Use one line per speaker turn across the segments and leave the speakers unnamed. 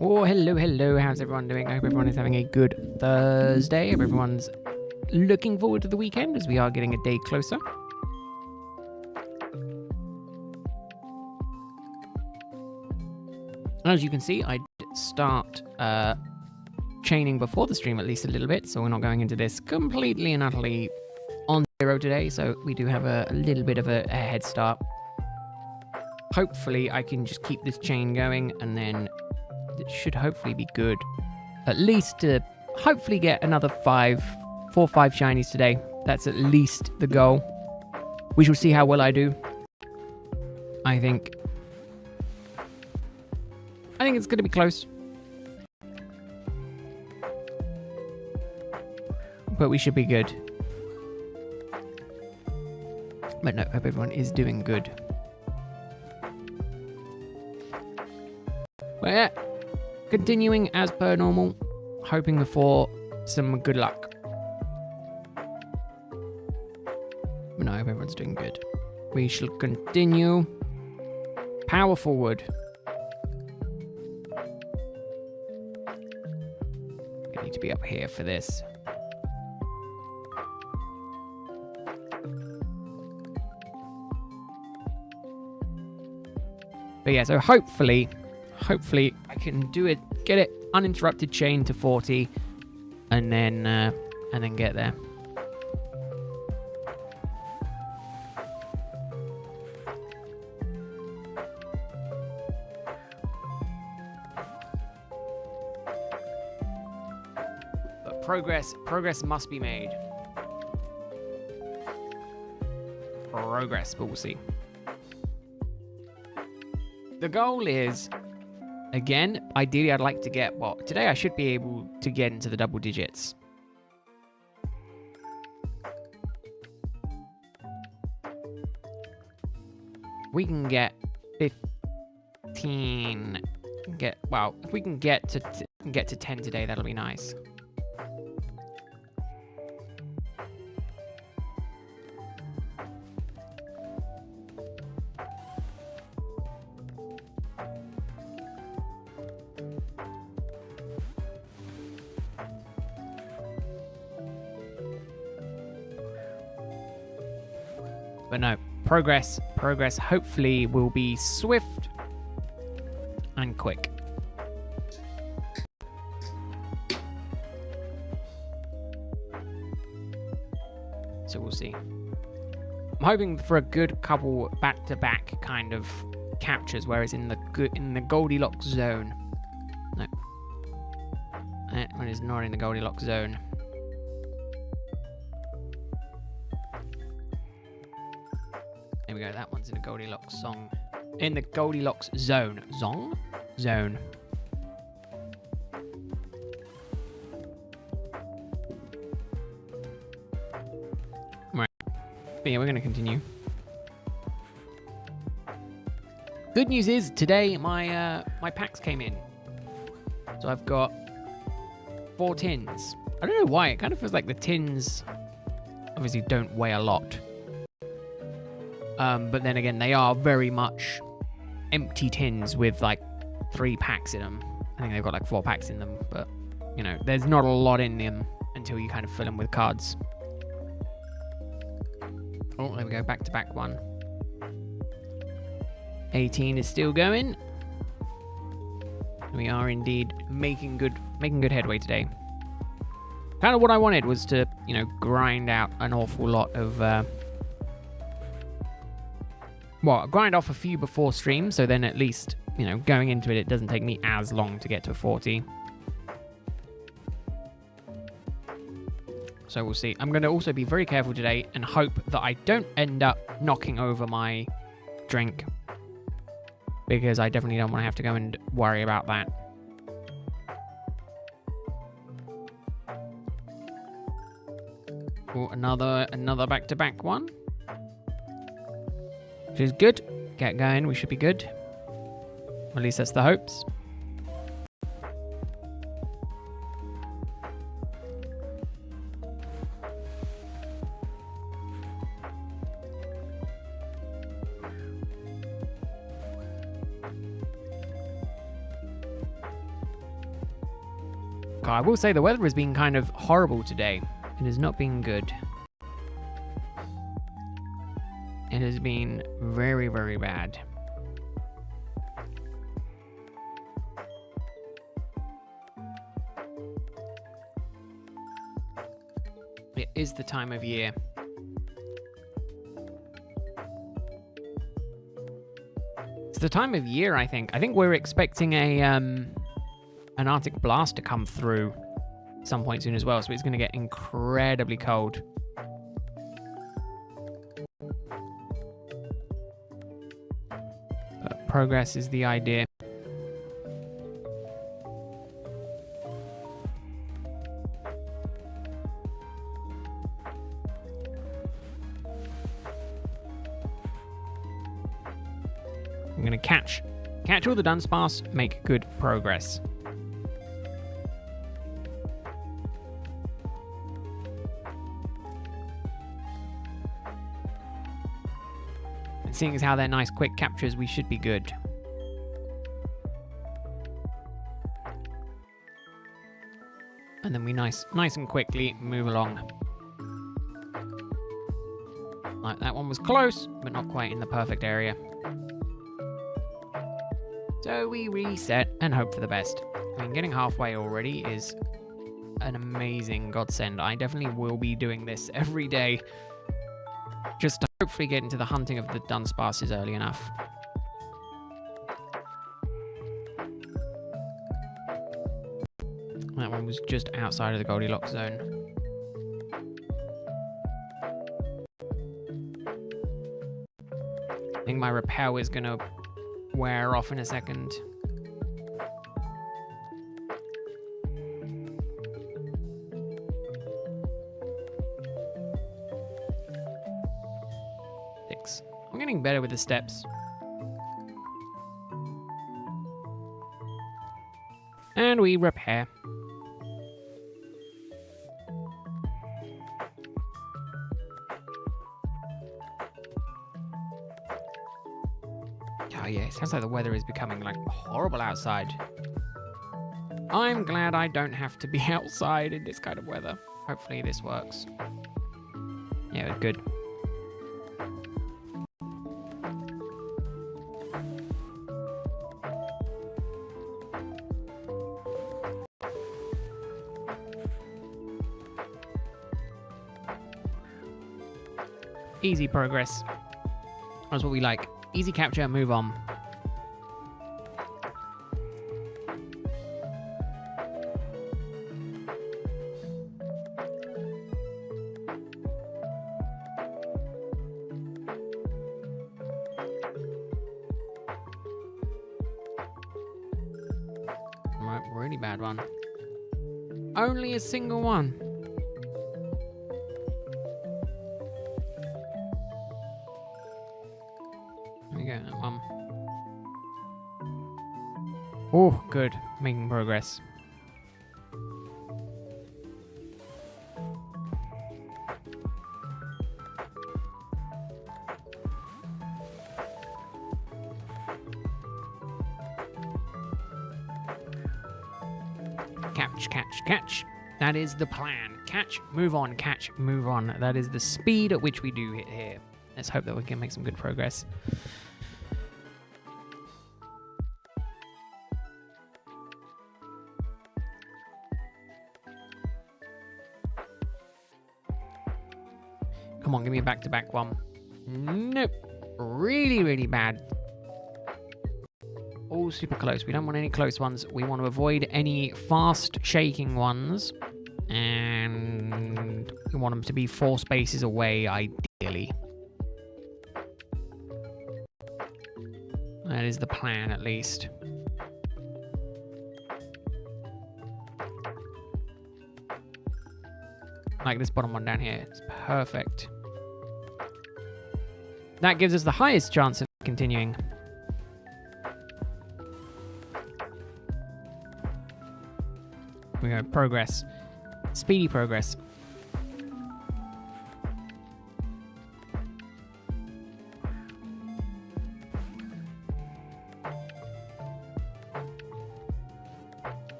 Oh, hello. How's everyone doing? I hope everyone is having a good Thursday. Hope everyone's looking forward to the weekend as we are getting a day closer. As you can see, I did start chaining before the stream at least a little bit, so we're not going into this completely and utterly on zero today, so we do have a little bit of a head start. Hopefully I can just keep this chain going, and then it should hopefully be good. At least to hopefully get another 4 or 5 shinies today. That's at least the goal. We shall see how well I do. I think it's going to be close. But we should be good. But no, hope everyone is doing good. But yeah, continuing as per normal, hoping for some good luck. But no, I hope everyone's doing good. We shall continue. Power forward. I need to be up here for this. But yeah, so hopefully I can do it, get it uninterrupted chain to 40, and then get there. But progress must be made. Progress, but we'll see. The goal is, again, ideally I'd like to get, well, today I should be able to get into the double digits. We can get 15, if we can get to 10 today, that'll be nice. But no, progress hopefully will be swift and quick. So we'll see. I'm hoping for a good couple back-to-back kind of captures, whereas in the Goldilocks zone. No. That one is not in the Goldilocks zone. There we go, that one's in the Goldilocks song. In the Goldilocks zone. Zone. Right. But yeah, we're going to continue. Good news is, today my packs came in. So I've got 4 tins. I don't know why, it kind of feels like the tins obviously don't weigh a lot. But then again, they are very much empty tins with like 3 packs in them. I think they've got like 4 packs in them, but you know, there's not a lot in them until you kind of fill them with cards. Oh, there we go, back to back one. 18 is still going. We are indeed making good headway today. Kind of what I wanted was to, you know, grind out an awful lot of grind off a few before stream, so then at least, you know, going into it doesn't take me as long to get to 40. So we'll see. I'm going to also be very careful today and hope that I don't end up knocking over my drink, because I definitely don't want to have to go and worry about that. Oh, another back-to-back one. Which is good. Get going, we should be good. At least that's the hopes. God, I will say the weather has been kind of horrible today. It has not been good. It has been very, very bad. It is the time of year. It's the time of year, I think. I think we're expecting an Arctic blast to come through at some point soon as well, so it's going to get incredibly cold. But progress is the idea. I'm going to catch all the Dunsparce, make good progress. And seeing as how they're nice quick captures, we should be good. And then we nice and quickly move along. Like that one was close, but not quite in the perfect area. So we reset and hope for the best. I mean, getting halfway already is an amazing godsend. I definitely will be doing this every day, just to hopefully get into the hunting of the Dunsparces early enough. That one was just outside of the Goldilocks zone. I think my rappel is going to wear off in a second. Six. I'm getting better with the steps. And we repair. Oh yeah, it sounds like the weather is becoming like horrible outside. I'm glad I don't have to be outside in this kind of weather. Hopefully this works. Yeah, good. Easy progress. That's what we like. Easy capture, move on. Right, really bad one. Only a single one. Oh, good. Making progress. Catch, catch, catch. That is the plan. Catch, move on, catch, move on. That is the speed at which we do it here. Let's hope that we can make some good progress. Come on, give me a back-to-back one. Nope. Really, really bad. All super close. We don't want any close ones. We want to avoid any fast shaking ones. And we want them to be 4 spaces away, ideally. That is the plan, at least. Like this bottom one down here. It's perfect. That gives us the highest chance of continuing. We go, progress. Speedy progress.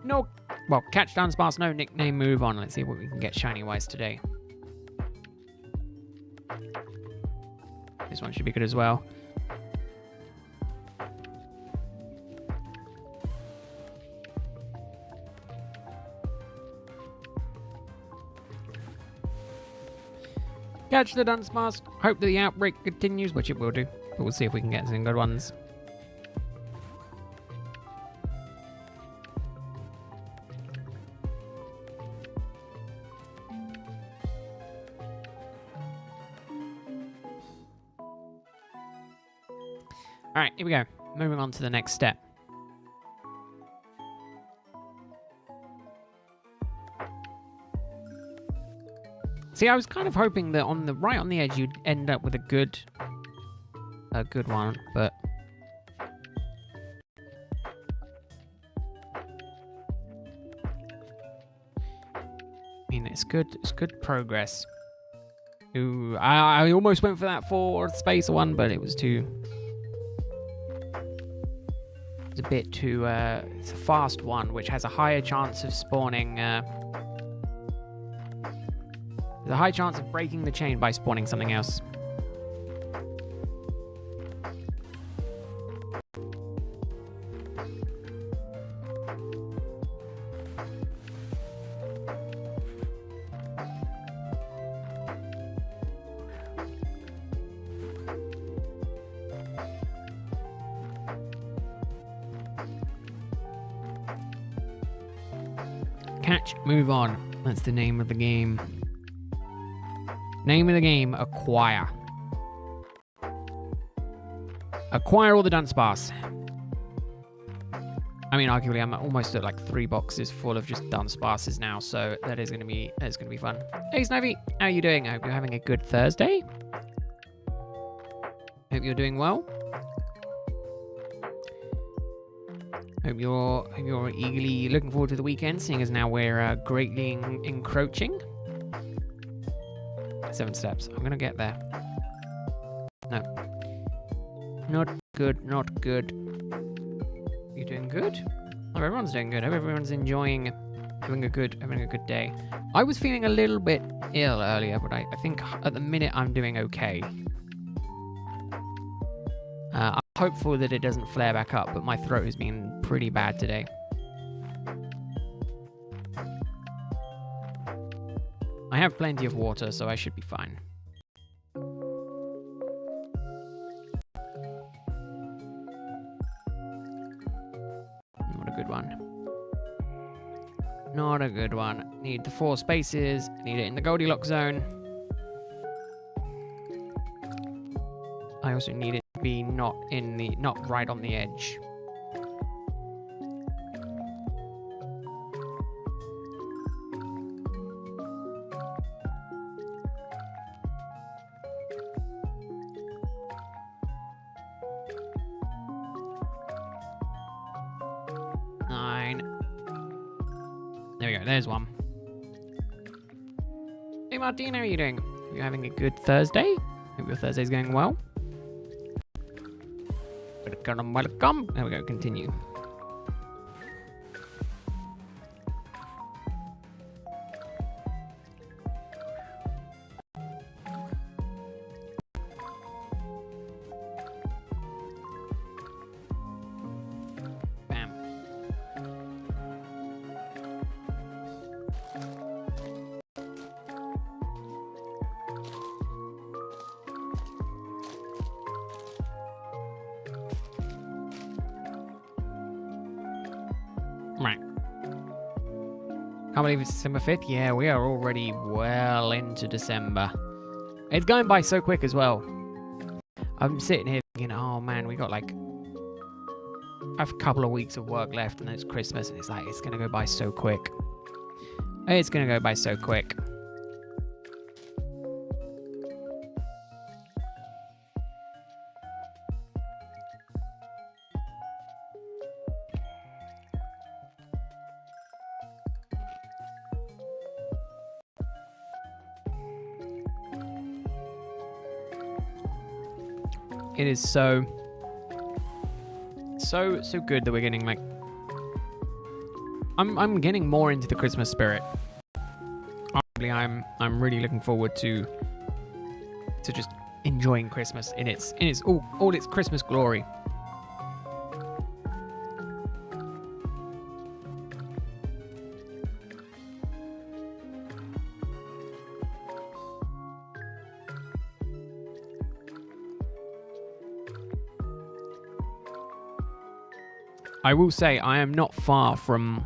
No. Well, catch Dunsparce, no nickname, move on. Let's see what we can get shiny-wise today. This one should be good as well. Catch the Dunsparce. Hope that the outbreak continues, which it will do. But we'll see if we can get some good ones. Alright, here we go. Moving on to the next step. See, I was kind of hoping that right on the edge you'd end up with a good one, but I mean it's good progress. Ooh, I almost went for that 4 space one, but it was too. It's a bit too. It's a fast one, which has a higher chance of spawning. There's a high chance of breaking the chain by spawning something else. Catch, move on. That's the name of the game. Name of the game, acquire. Acquire all the Dunsparce. I mean, arguably, I'm almost at like 3 boxes full of just Dunsparces now, so that is gonna be fun. Hey, Snivy, how are you doing? I hope you're having a good Thursday. Hope you're doing well. Hope you're eagerly looking forward to the weekend, seeing as now we're greatly encroaching. 7 steps. I'm gonna get there. No. Not good, not good. You doing good? Oh, everyone's doing good. I hope everyone's enjoying having a good day. I was feeling a little bit ill earlier, but I think at the minute I'm doing okay. I'm hopeful that it doesn't flare back up, but my throat has been pretty bad today. I have plenty of water, so I should be fine. Not a good one. Not a good one. Need the 4 spaces. Need it in the Goldilocks zone. I also need it to be not right on the edge. There we go, there's one. Hey Martine, how are you doing? Are you having a good Thursday? Hope your Thursday's going well. Welcome. There we go, continue. Right. Can't believe it's December 5th. Yeah, we are already well into December. It's going by so quick as well. I'm sitting here thinking, oh man, we got like a couple of weeks of work left and then it's Christmas and it's like, it's going to go by so quick. It's going to go by so quick. It is so good that we're getting like I'm getting more into the Christmas spirit. Honestly, I'm really looking forward to just enjoying Christmas in its all its Christmas glory. I will say I am not far from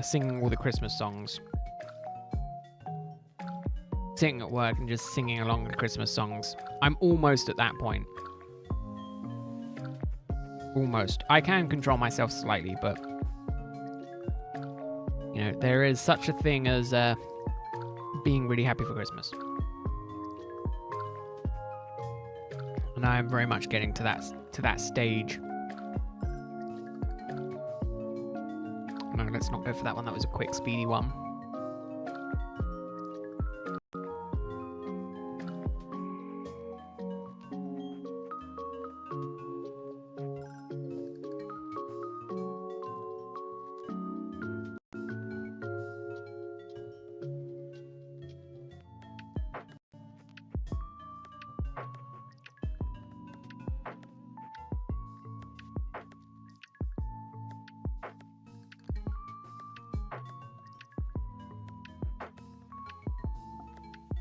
singing all the Christmas songs. Sitting at work and just singing along the Christmas songs. I'm almost at that point. Almost. I can control myself slightly, but you know, there is such a thing as being really happy for Christmas. And I am very much getting to that stage. No, let's not go for that one. That was a quick, speedy one.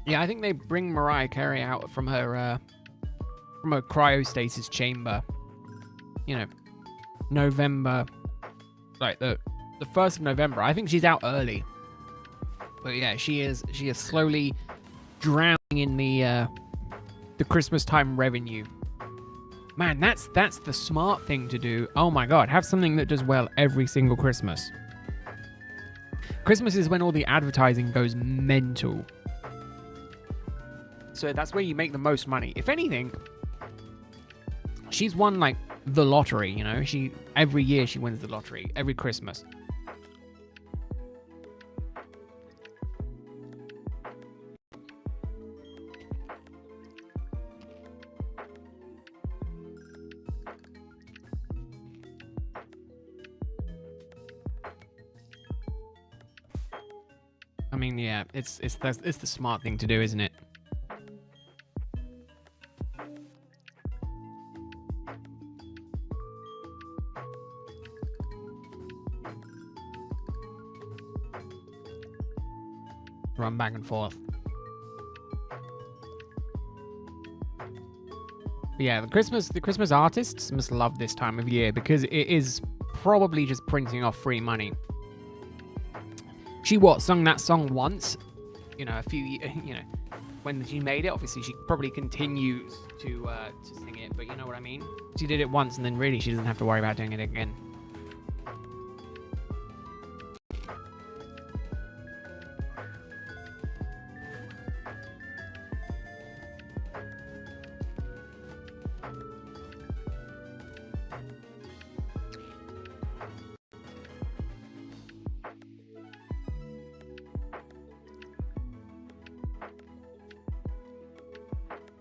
Yeah, I think they bring Mariah Carey out from her cryostasis chamber. You know, November, like the 1st of November. I think she's out early. But yeah, she is slowly drowning in the Christmas time revenue. Man, that's the smart thing to do. Oh my god, have something that does well every single Christmas. Christmas is when all the advertising goes mental. So that's where you make the most money. If anything, she's won like the lottery, you know? Every year she wins the lottery, every Christmas. I mean, yeah, it's the smart thing to do, isn't it? Run back and forth. But yeah, the Christmas artists must love this time of year because it is probably just printing off free money. She sung that song once, you know, when she made it. Obviously, she probably continues to sing it, but you know what I mean. She did it once, and then really she doesn't have to worry about doing it again.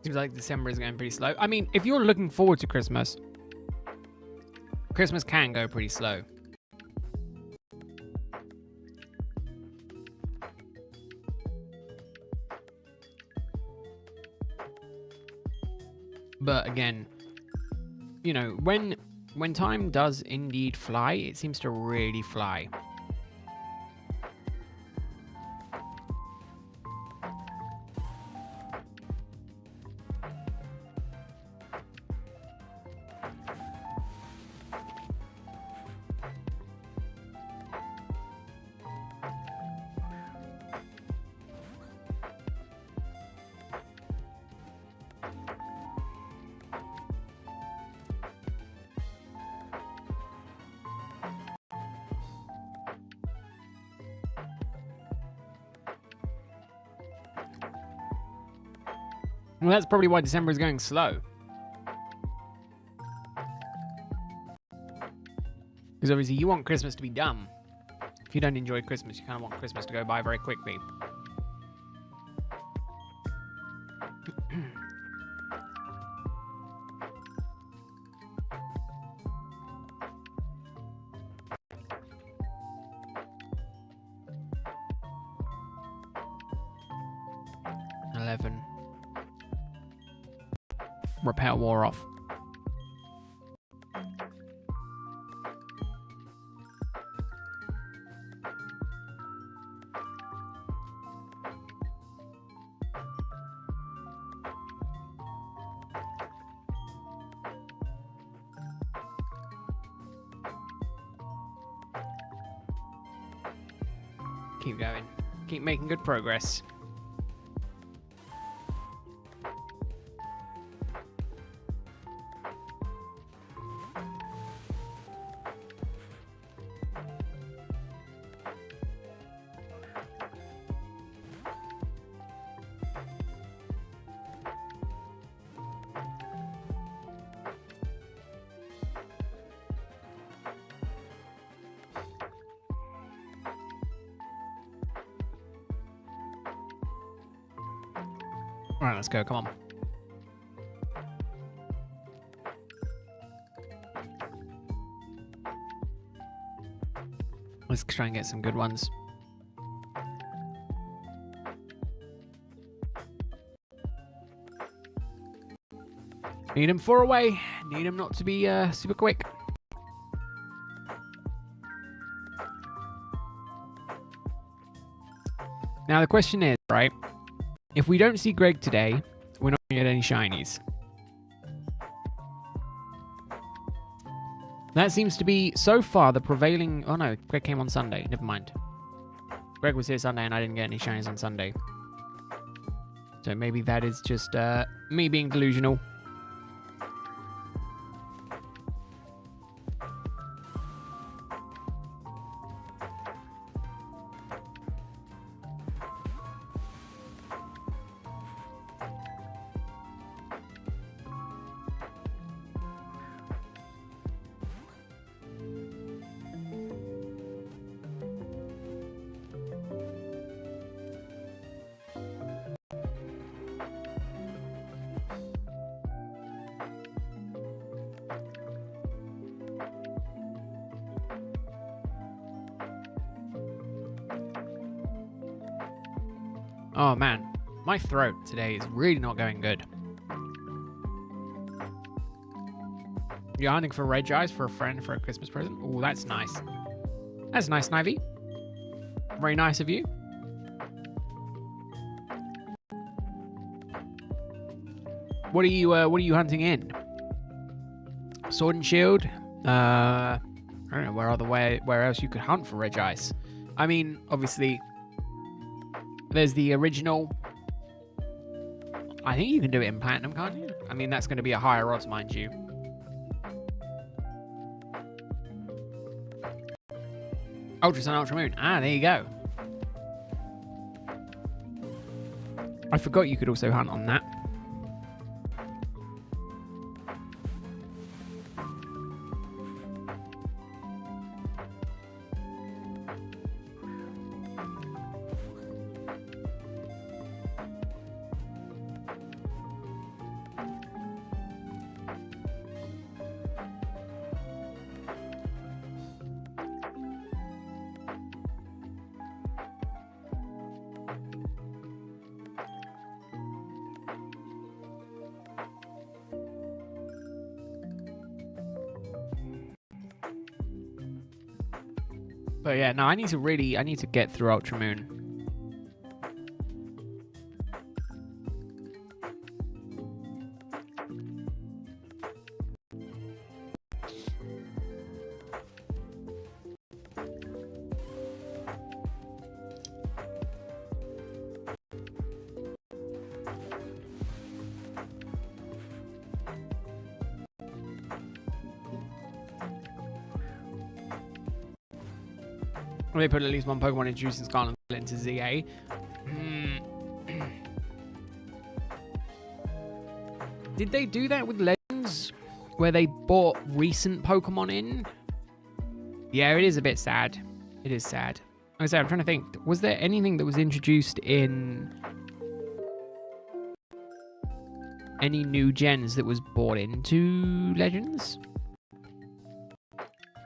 Seems like December is going pretty slow. I mean, if you're looking forward to Christmas, Christmas can go pretty slow. But again, you know, when time does indeed fly, it seems to really fly. Well, that's probably why December is going slow. Because obviously you want Christmas to be done. If you don't enjoy Christmas, you kind of want Christmas to go by very quickly. 11. Repel wore off. Keep going. Keep making good progress. Alright, let's go, come on. Let's try and get some good ones. Need him 4 away. Need him not to be super quick. Now the question is, right? If we don't see Greg today, we're not going to get any shinies. That seems to be, so far, the prevailing... Oh no, Greg came on Sunday. Never mind. Greg was here Sunday and I didn't get any shinies on Sunday. So maybe that is just me being delusional. Oh man, my throat today is really not going good. You're hunting for red eyes for a friend for a Christmas present? Oh, that's nice. That's nice, Snivy. Very nice of you. What are you hunting in? Sword and Shield? I don't know where else you could hunt for red eyes. I mean, obviously, there's the original. I think you can do it in Platinum, can't you? I mean, that's going to be a higher odds, mind you. Ultra Sun, Ultra Moon. Ah, there you go. I forgot you could also hunt on that. But yeah, no, I need to get through Ultra Moon. They put at least one Pokemon introducing Scarlet into ZA. Did they do that with Legends? Where they bought recent Pokemon in? Yeah, it is a bit sad. It is sad. Like I said, I'm trying to think. Was there anything that was introduced in any new gens that was bought into Legends?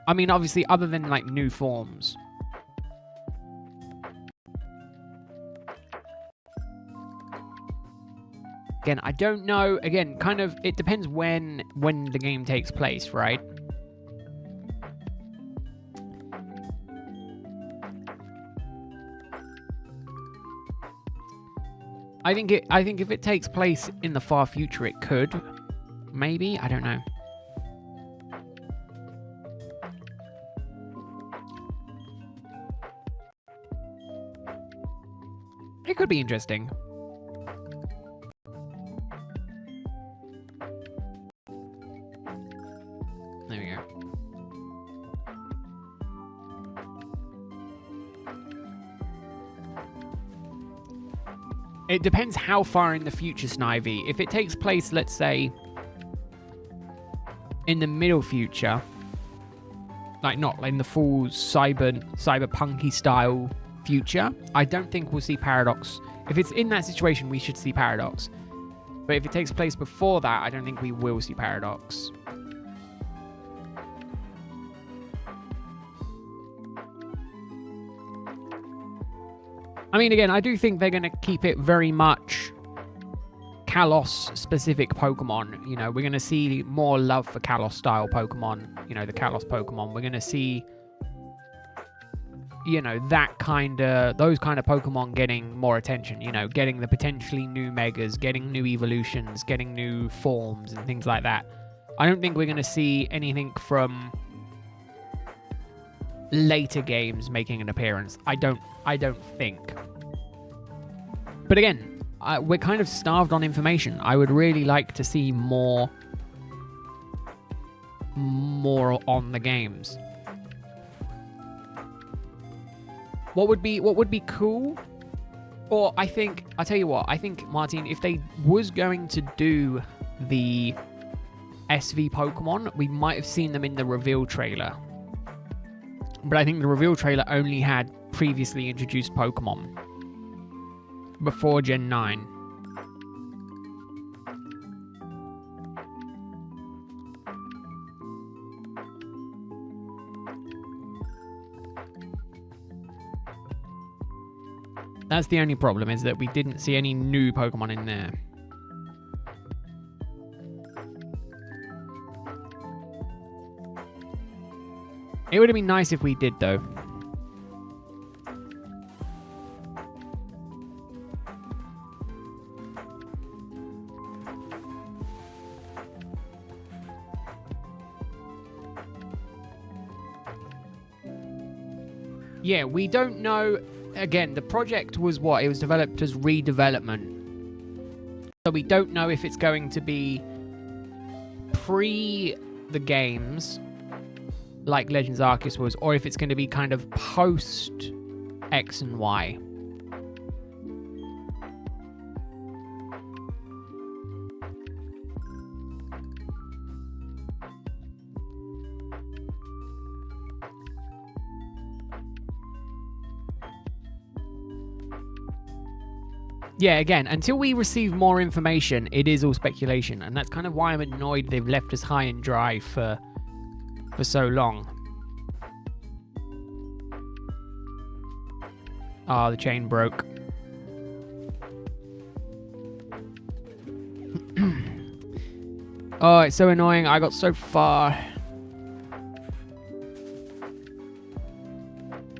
I mean, obviously, other than like new forms. Again, I don't know. Again, kind of, it depends when the game takes place, right? I think if it takes place in the far future, it could. Maybe, I don't know. It could be interesting. There we go. It depends how far in the future, Snivy. If it takes place, let's say, in the middle future, like not in the full cyberpunky style future, I don't think we'll see Paradox. If it's in that situation, we should see Paradox. But if it takes place before that, I don't think we will see Paradox. I mean, again, I do think they're going to keep it very much Kalos-specific Pokemon. You know, we're going to see more love for Kalos-style Pokemon. You know, the Kalos Pokemon. We're going to see, you know, those kind of Pokemon getting more attention. You know, getting the potentially new Megas, getting new evolutions, getting new forms and things like that. I don't think we're going to see anything from later games making an appearance. I don't think. But again, we're kind of starved on information. I would really like to see more on the games. What would be cool? Or I'll tell you what, I think, Martin, if they was going to do the SV Pokemon, we might have seen them in the reveal trailer. But I think the reveal trailer only had previously introduced Pokemon before Gen 9. That's the only problem, is that we didn't see any new Pokemon in there. It would have been nice if we did, though. Yeah, we don't know. Again, the project was what? It was developed as redevelopment. So we don't know if it's going to be pre the games, like Legends Arceus was, or if it's going to be kind of post X and Y. Yeah, again, until we receive more information, it is all speculation, and that's kind of why I'm annoyed they've left us high and dry for so long. Ah, the chain broke. Oh, it's so annoying. I got so far.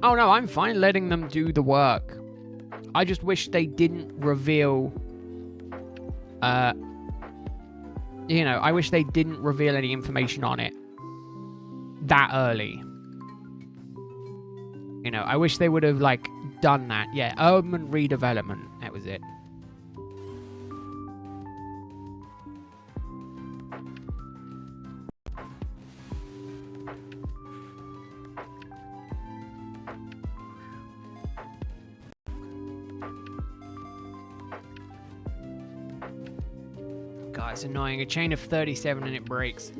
Oh no, I'm fine letting them do the work. I just wish they didn't reveal, you know, I wish they didn't reveal any information on it that early. You know, I wish they would have, like, done that. Yeah, urban redevelopment. That was it. God, it's annoying. A chain of 37 and it breaks.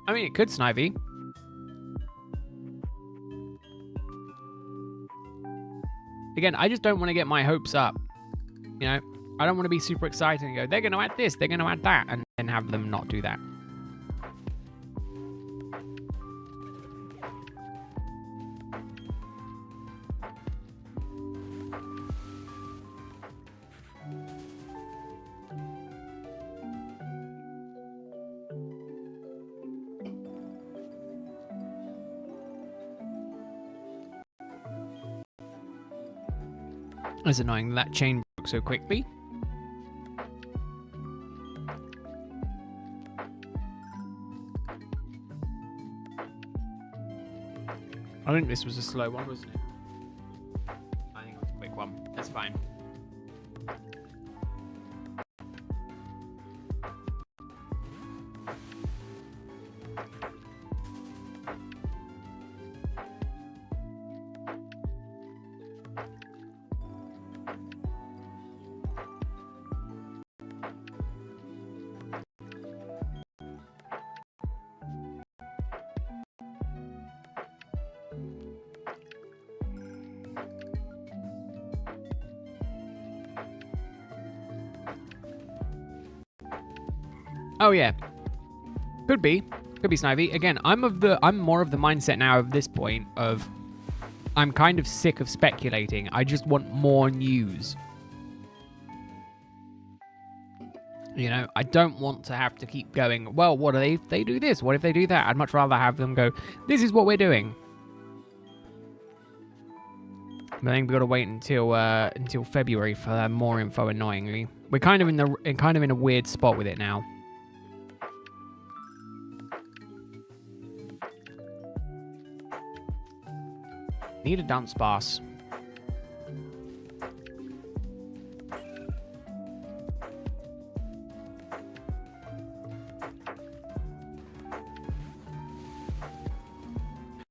I mean, it could, Snivy. Again, I just don't want to get my hopes up. You know, I don't want to be super excited and go, they're going to add this, they're going to add that, and then have them not do that. It's annoying that chain broke so quickly. I think this was a slow one, wasn't it? I think it was a quick one. That's fine. Oh yeah, could be Snivy. Again, I'm more of the mindset now of this point of I'm kind of sick of speculating. I just want more news. You know, I don't want to have to keep going, well, what if they do this? What if they do that? I'd much rather have them go, this is what we're doing. But I think we've got to wait until February for more info, annoyingly. We're kind of in a weird spot with it now. Need a Dunsparce.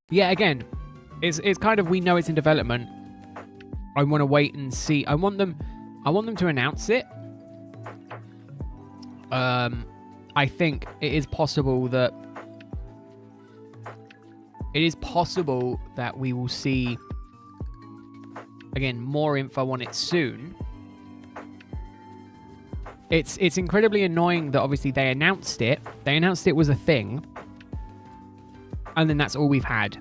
Yeah, again, it's kind of, we know it's in development. I want to wait and see. I want them to announce it. I think it is possible that we will see, again, more info on it soon. It's incredibly annoying that obviously they announced it. They announced it was a thing, and then that's all we've had.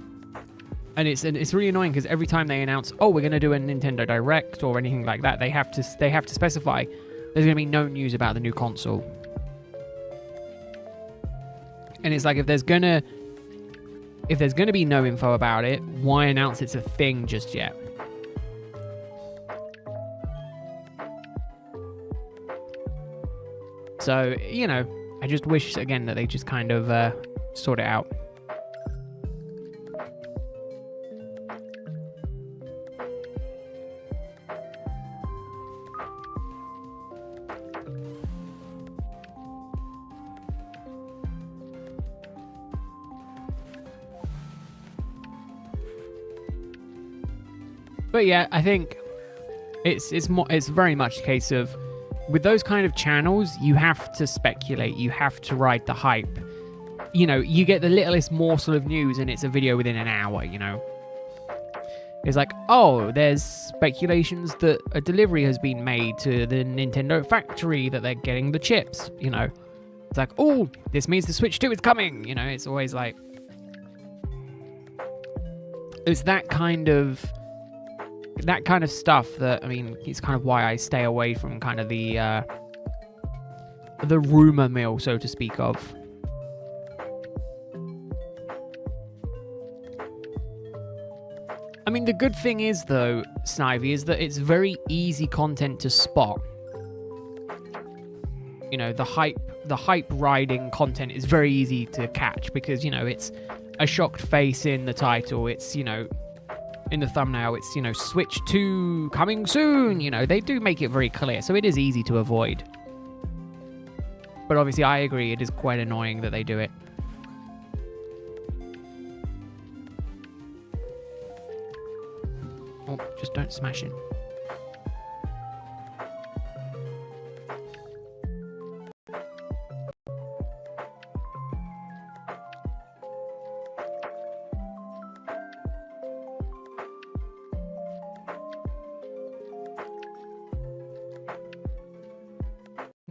And it's really annoying because every time they announce, oh, we're going to do a Nintendo Direct or anything like that, they have to specify there's going to be no news about the new console. And it's like, if there's going to be no info about it, why announce it's a thing just yet? So, you know, I just wish, again, that they just kind of sort it out. But yeah, I think it's very much a case of, with those kind of channels, you have to speculate, you have to ride the hype. You know, you get the littlest morsel of news and it's a video within an hour, you know. It's like, oh, there's speculations that a delivery has been made to the Nintendo factory, that they're getting the chips, you know. It's like, oh, this means the Switch 2 is coming, you know. It's always like, it's that kind of stuff that, I mean, it's kind of why I stay away from kind of the rumor mill, so to speak of. I mean, the good thing is, though, Snivy, is that it's very easy content to spot. You know, the hype riding content is very easy to catch because, you know, it's a shocked face in the title. It's, you know, in the thumbnail, it's, you know, Switch 2 coming soon. You know, they do make it very clear, so it is easy to avoid. But obviously, I agree, it is quite annoying that they do it. Oh, just don't smash it.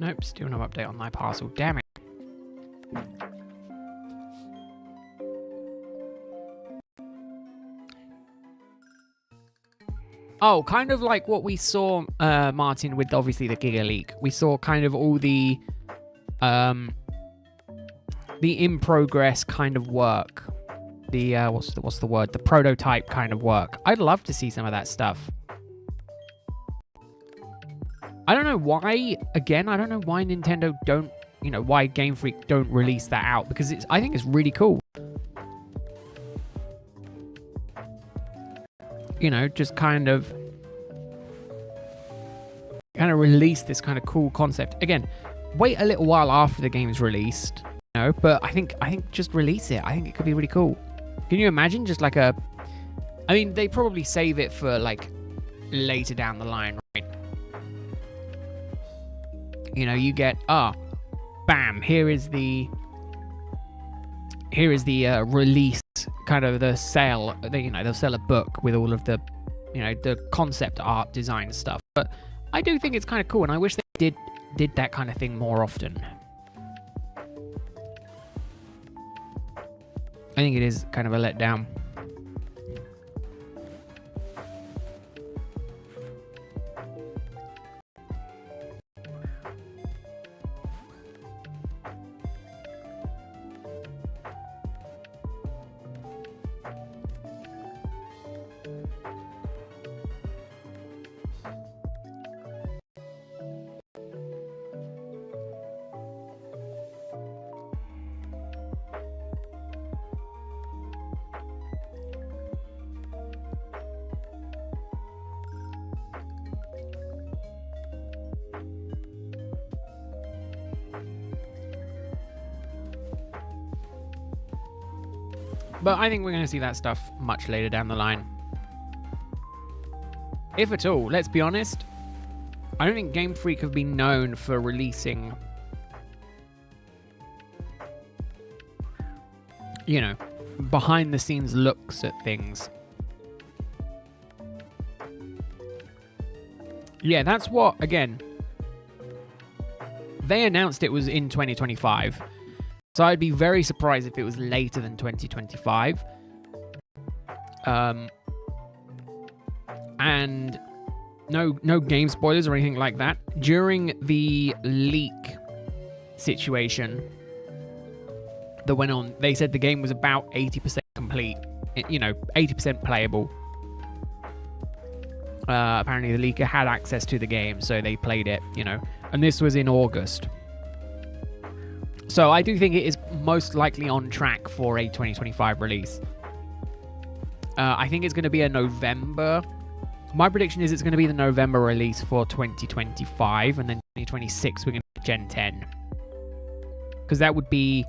Nope, still no update on my parcel. Damn it. Oh, kind of like what we saw, Martin, with obviously the Giga Leak. We saw kind of all the in progress kind of work. The what's the word? The prototype kind of work. I'd love to see some of that stuff. I don't know why. Again, I don't know why Nintendo don't, why Game Freak don't release that out, because I think it's really cool. Just kind of release this kind of cool concept. Again, wait a little while after the game's released, but I think just release it. I think it could be really cool. Can you imagine just like I mean, they probably save it for like later down the line, right? You get, bam, here is the release, kind of the sale. They'll sell a book with all of the, the concept art design stuff. But I do think it's kind of cool, and I wish they did that kind of thing more often. I think it is kind of a letdown. But I think we're going to see that stuff much later down the line. If at all, let's be honest. I don't think Game Freak have been known for releasing, behind the scenes looks at things. Yeah, that's what, again, they announced it was in 2025. So I'd be very surprised if it was later than 2025. And no game spoilers or anything like that. During the leak situation that went on, they said the game was about 80% complete. 80% playable. Apparently the leaker had access to the game, so they played it, And this was in August. So I do think it is most likely on track for a 2025 release. I think it's going to be a November. My prediction is it's going to be the November release for 2025, and then 2026 we're going to get Gen 10. Because that would be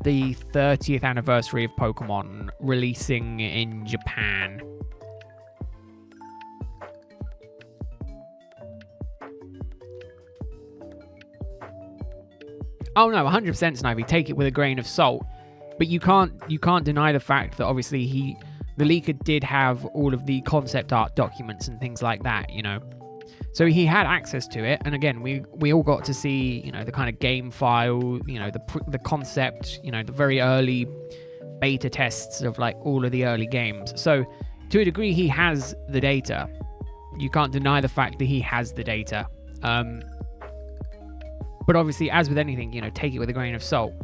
the 30th anniversary of Pokemon releasing in Japan. Oh no, 100% Snivy. Take it with a grain of salt. But you can't deny the fact that obviously the leaker did have all of the concept art documents and things like that, So he had access to it, and again, we all got to see, the kind of game file, the concept, the very early beta tests of like all of the early games. So to a degree, he has the data. You can't deny the fact that he has the data. But obviously, as with anything, take it with a grain of salt.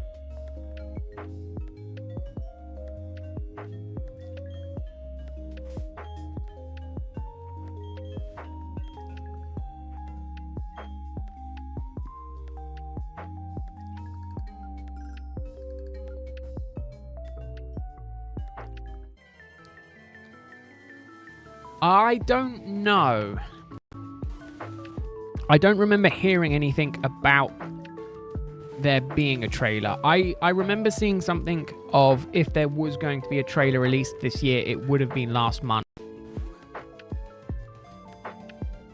I don't know. I don't remember hearing anything about there being a trailer. I remember seeing something of if there was going to be a trailer released this year, it would have been last month.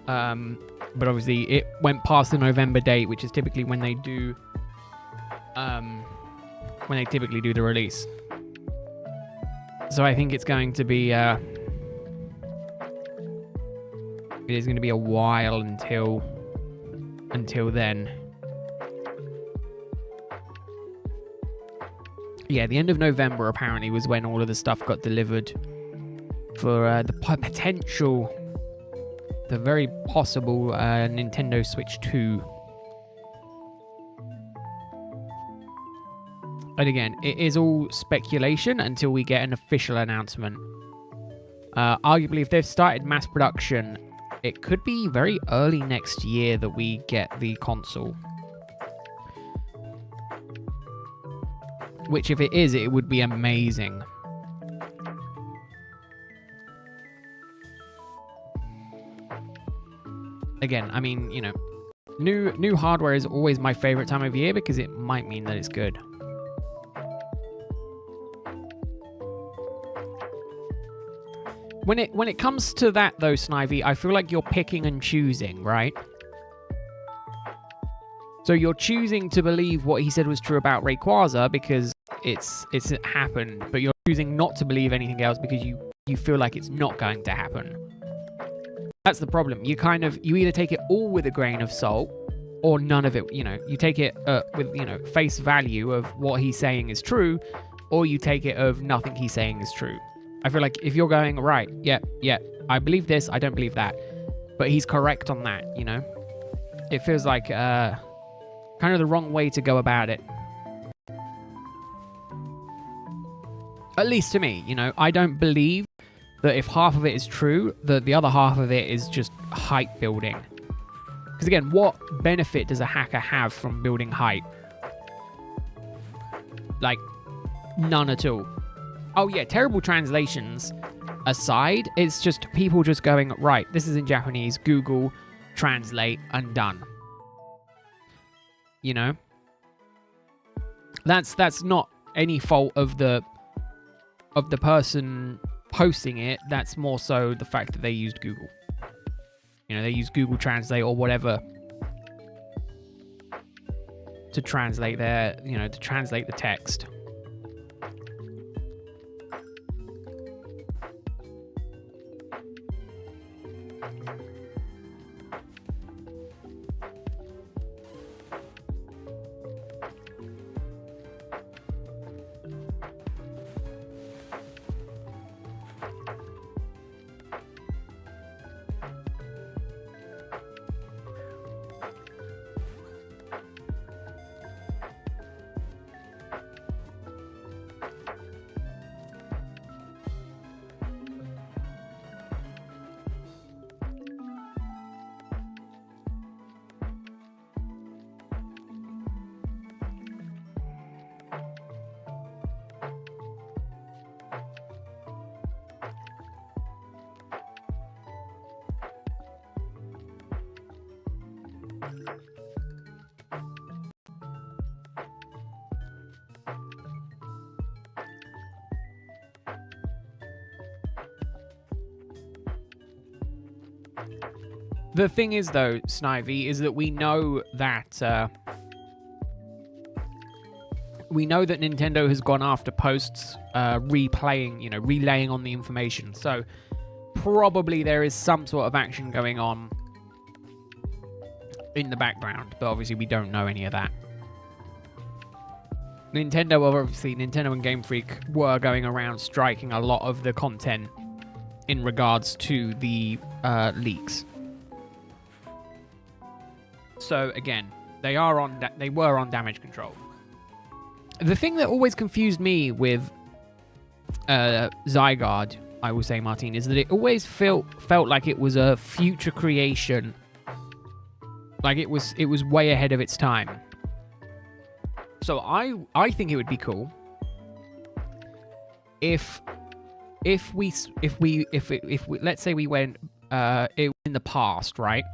But obviously it went past the November date, which is typically when they do the release. So I think it's going to be it is going to be a while until until then. Yeah, the end of November apparently was when all of the stuff got delivered for the potential, the very possible Nintendo Switch 2. And again, it is all speculation until we get an official announcement. Arguably, if they've started mass production, it could be very early next year that we get the console. Which, if it is, it would be amazing. Again, I mean, you know, new hardware is always my favorite time of year because it might mean that it's good. When it comes to that, though, Snivy, I feel like you're picking and choosing, right? So you're choosing to believe what he said was true about Rayquaza because it's happened, but you're choosing not to believe anything else because you feel like it's not going to happen. That's the problem. You either take it all with a grain of salt or none of it. You know, you take it with, you know, face value of what he's saying is true, or you take it of nothing he's saying is true. I feel like if you're going, right, yeah, I believe this, I don't believe that, but he's correct on that, you know? It feels like kind of the wrong way to go about it. At least to me, you know? I don't believe that if half of it is true, that the other half of it is just hype building. Because again, what benefit does a hacker have from building hype? Like, none at all. Oh yeah, terrible translations aside, it's just people just going, right, this is in Japanese, Google, translate, and done. You know? That's not any fault of the person posting it, that's more so the fact that they used Google. You know, they used Google Translate or whatever to translate to translate the text. The thing is, though, Snivy, is that we know that Nintendo has gone after posts relaying on the information. So probably there is some sort of action going on in the background, but obviously we don't know any of that. Nintendo and Game Freak were going around striking a lot of the content in regards to the leaks. So again, they were on damage control. The thing that always confused me with Zygarde, I will say, Martin, is that it always felt like it was a future creation. Like it was way ahead of its time. So I think it would be cool if we let's say we went in the past, right?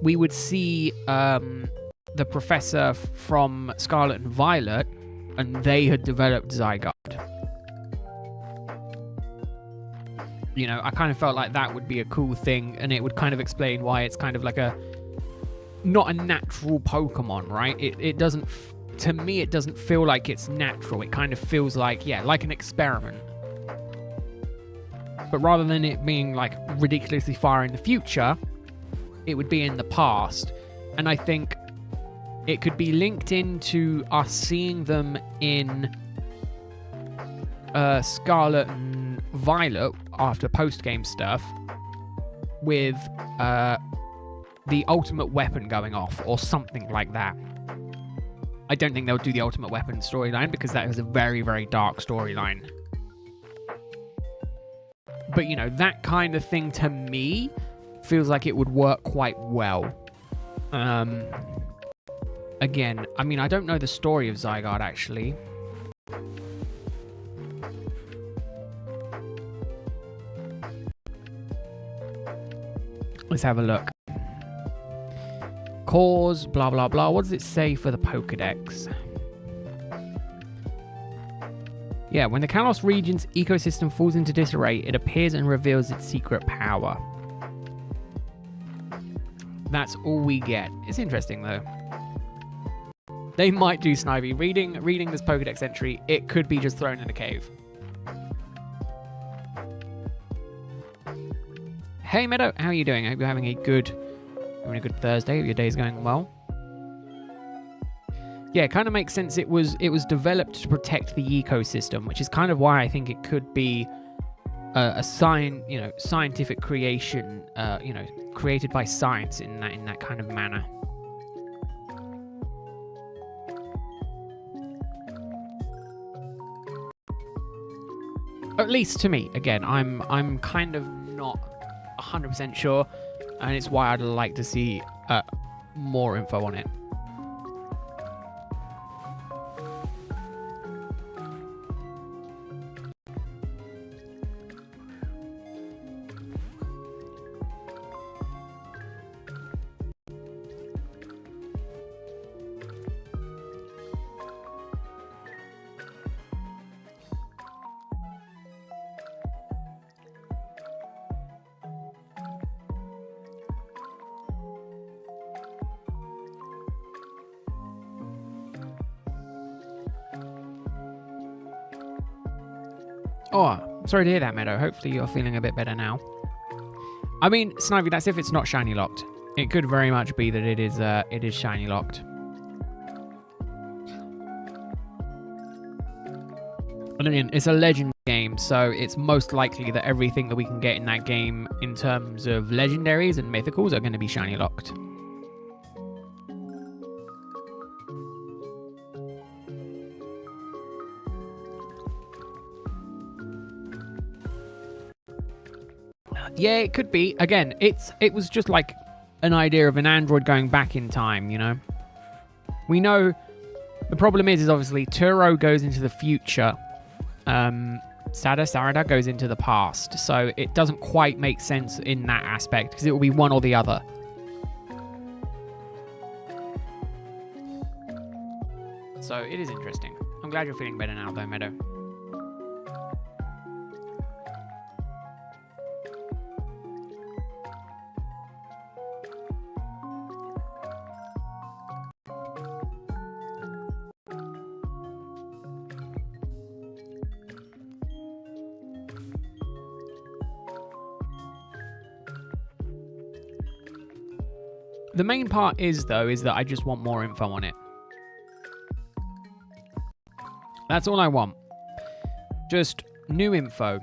We would see the professor from Scarlet and Violet, and they had developed Zygarde. You know, I kind of felt like that would be a cool thing, and it would kind of explain why it's kind of like not a natural Pokemon, right? It doesn't, to me, it doesn't feel like it's natural. It kind of feels like, like an experiment. But rather than it being like ridiculously far in the future, it would be in the past. And I think it could be linked into us seeing them in Scarlet and Violet after post-game stuff with the ultimate weapon going off or something like that. I don't think they'll do the ultimate weapon storyline because that is a very, very dark storyline. But, you know, that kind of thing to me feels like it would work quite well. Again, I mean, I don't know the story of Zygarde, actually. Let's have a look. Cause, blah, blah, blah. What does it say for the Pokedex? Yeah, when the Kalos region's ecosystem falls into disarray, it appears and reveals its secret power. That's all we get. It's interesting, though. They might do Snivy. Reading this Pokedex entry, it could be just thrown in a cave. Hey, Meadow, how are you doing? I hope you're having a good Thursday. Hope your day's going well. Yeah, it kind of makes sense. It was developed to protect the ecosystem, which is kind of why I think it could be a scientific creation, created by science in that kind of manner. At least to me. Again, I'm kind of not 100% sure, and it's why I'd like to see more info on it. Oh, sorry to hear that, Meadow. Hopefully you're feeling a bit better now. I mean, Snivy, that's if it's not shiny locked. It could very much be that it is shiny locked. And again, it's a legend game, so it's most likely that everything that we can get in that game in terms of legendaries and mythicals are going to be shiny locked. Yeah, it could be. Again, it was just like an idea of an android going back in time, you know? We know the problem is obviously Turo goes into the future. Sarada goes into the past. So it doesn't quite make sense in that aspect because it will be one or the other. So it is interesting. I'm glad you're feeling better now though, Meadow. The main part is that I just want more info on it. That's all I want. Just new info.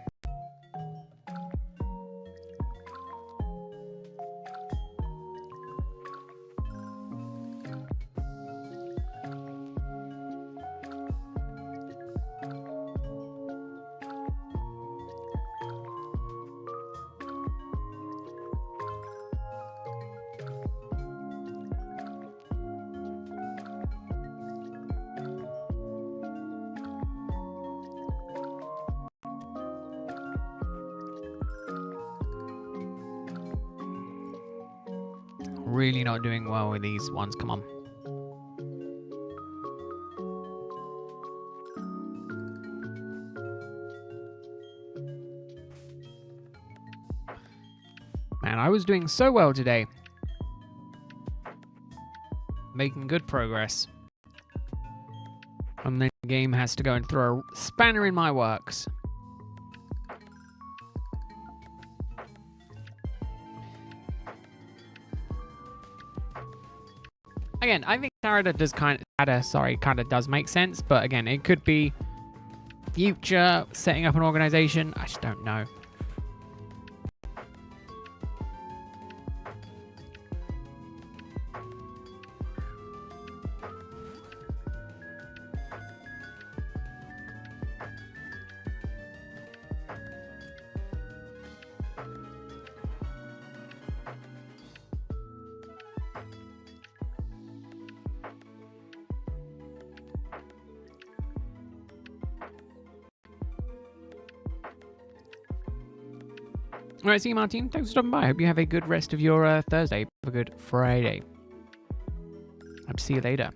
Really not doing well with these ones. Come on. Man, I was doing so well today. Making good progress. And then the game has to go and throw a spanner in my works. Again, I think Sarada does kind of does make sense, but again, it could be future setting up an organization. I just don't know. All right, see you, Martin. Thanks for stopping by. I hope you have a good rest of your Thursday. Have a good Friday. Hope to see you later.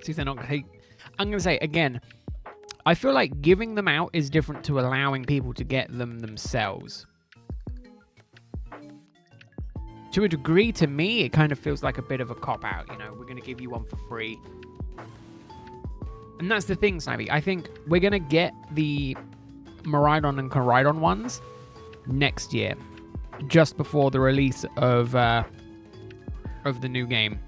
See if they're not going to... I'm going to say, again, I feel like giving them out is different to allowing people to get them themselves. To a degree, to me, it kind of feels like a bit of a cop-out. You know, we're going to give you one for free. And that's the thing, Snivy. I think we're going to get the Miraidon and Koraidon ones next year, just before the release of the new game.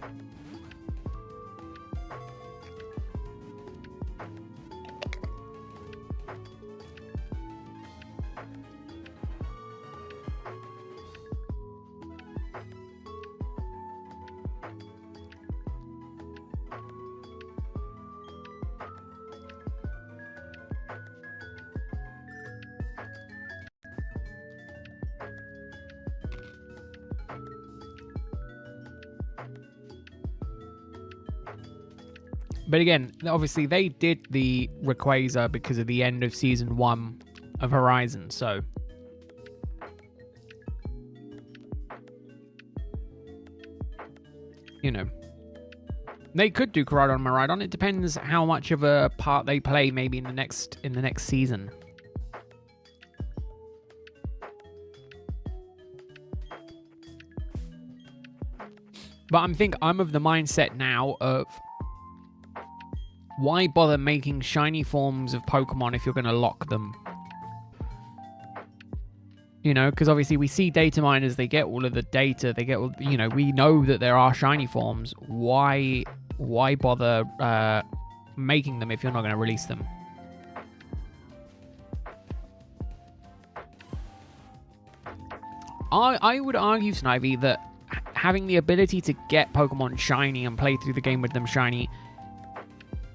But again, obviously they did the Rayquaza because of the end of Season 1 of Horizon, so... You know. They could do Koraidon and Miraidon. It depends how much of a part they play maybe in the next season. But I'm of the mindset now of... Why bother making shiny forms of Pokemon if you're going to lock them? You know, because obviously we see data miners, they get all of the data, they get all, you know, we know that there are shiny forms. Why bother making them if you're not going to release them? I would argue, Snivy, that having the ability to get Pokemon shiny and play through the game with them shiny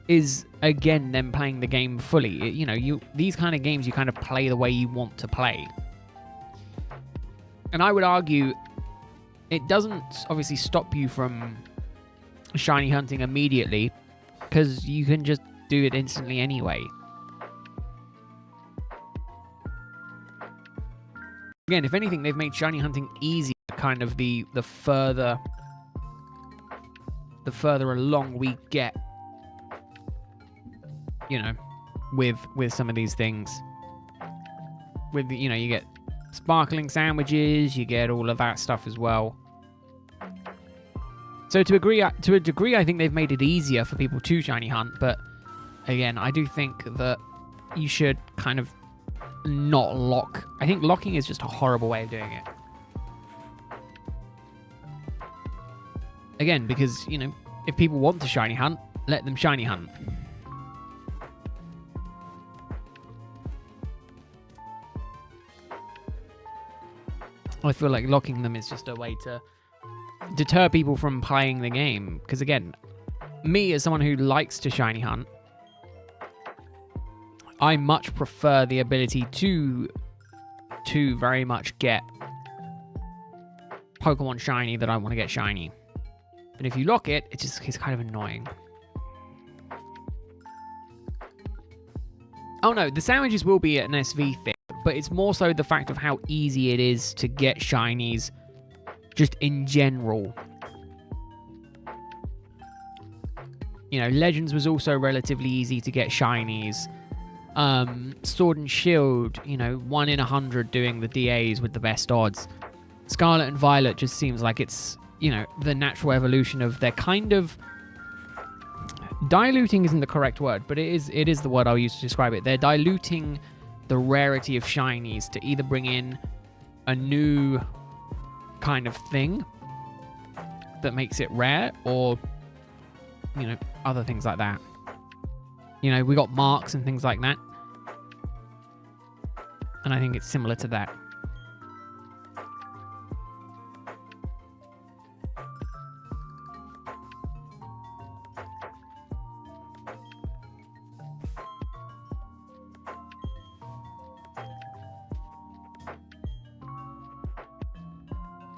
is, again, them playing the game fully. You know, these kind of games, you kind of play the way you want to play. And I would argue it doesn't obviously stop you from shiny hunting immediately, because you can just do it instantly anyway. Again, if anything, they've made shiny hunting easy, kind of the further along we get, you know, with some of these things. With, you know, you get sparkling sandwiches, you get all of that stuff as well. So to a degree, I think they've made it easier for people to shiny hunt, but again, I do think that you should kind of not lock. I think locking is just a horrible way of doing it. Again, because, you know, if people want to shiny hunt, let them shiny hunt. I feel like locking them is just a way to deter people from playing the game. Because again, me as someone who likes to shiny hunt, I much prefer the ability to very much get Pokemon shiny that I want to get shiny. And if you lock it, it's kind of annoying. Oh no, the sandwiches will be an SV thing, but it's more so the fact of how easy it is to get shinies just in general. You know, Legends was also relatively easy to get shinies. Sword and Shield, you know, 1 in 100 doing the DAs with the best odds. Scarlet and Violet just seems like it's, you know, the natural evolution of their kind of... Diluting isn't the correct word, but it is the word I'll use to describe it. They're diluting the rarity of shinies to either bring in a new kind of thing, that makes it rare, or, you know, other things like that. You know, we got marks and things like that. And I think it's similar to that.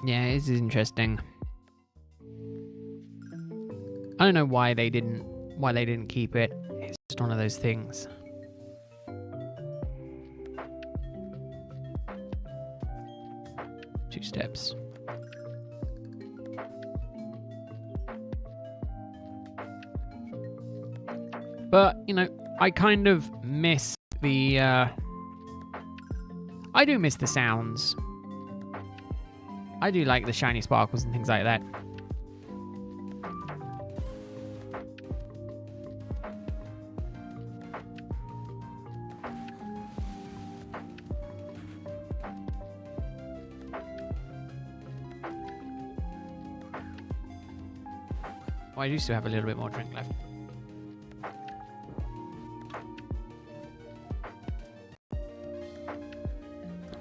Yeah, this is interesting. I don't know why they didn't keep it. It's just one of those things. Two steps. But, you know, I kind of miss the I do miss the sounds. I do like the shiny sparkles and things like that. Well, I used to have a little bit more drink left.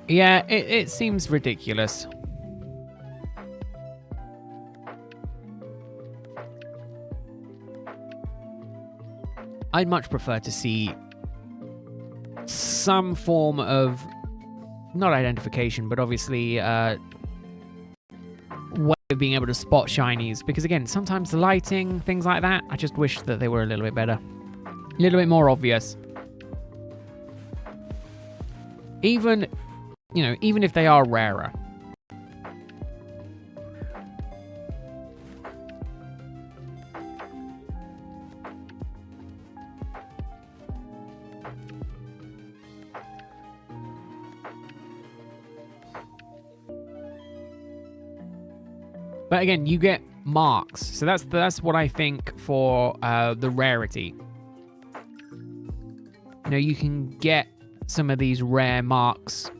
Yeah, it seems ridiculous. I'd much prefer to see some form of, not identification, but obviously way of being able to spot shinies. Because again, sometimes the lighting, things like that, I just wish that they were a little bit better. A little bit more obvious. Even, you know, even if they are rarer. But again, you get marks, so that's what I think for the rarity. You know, you can get some of these rare marks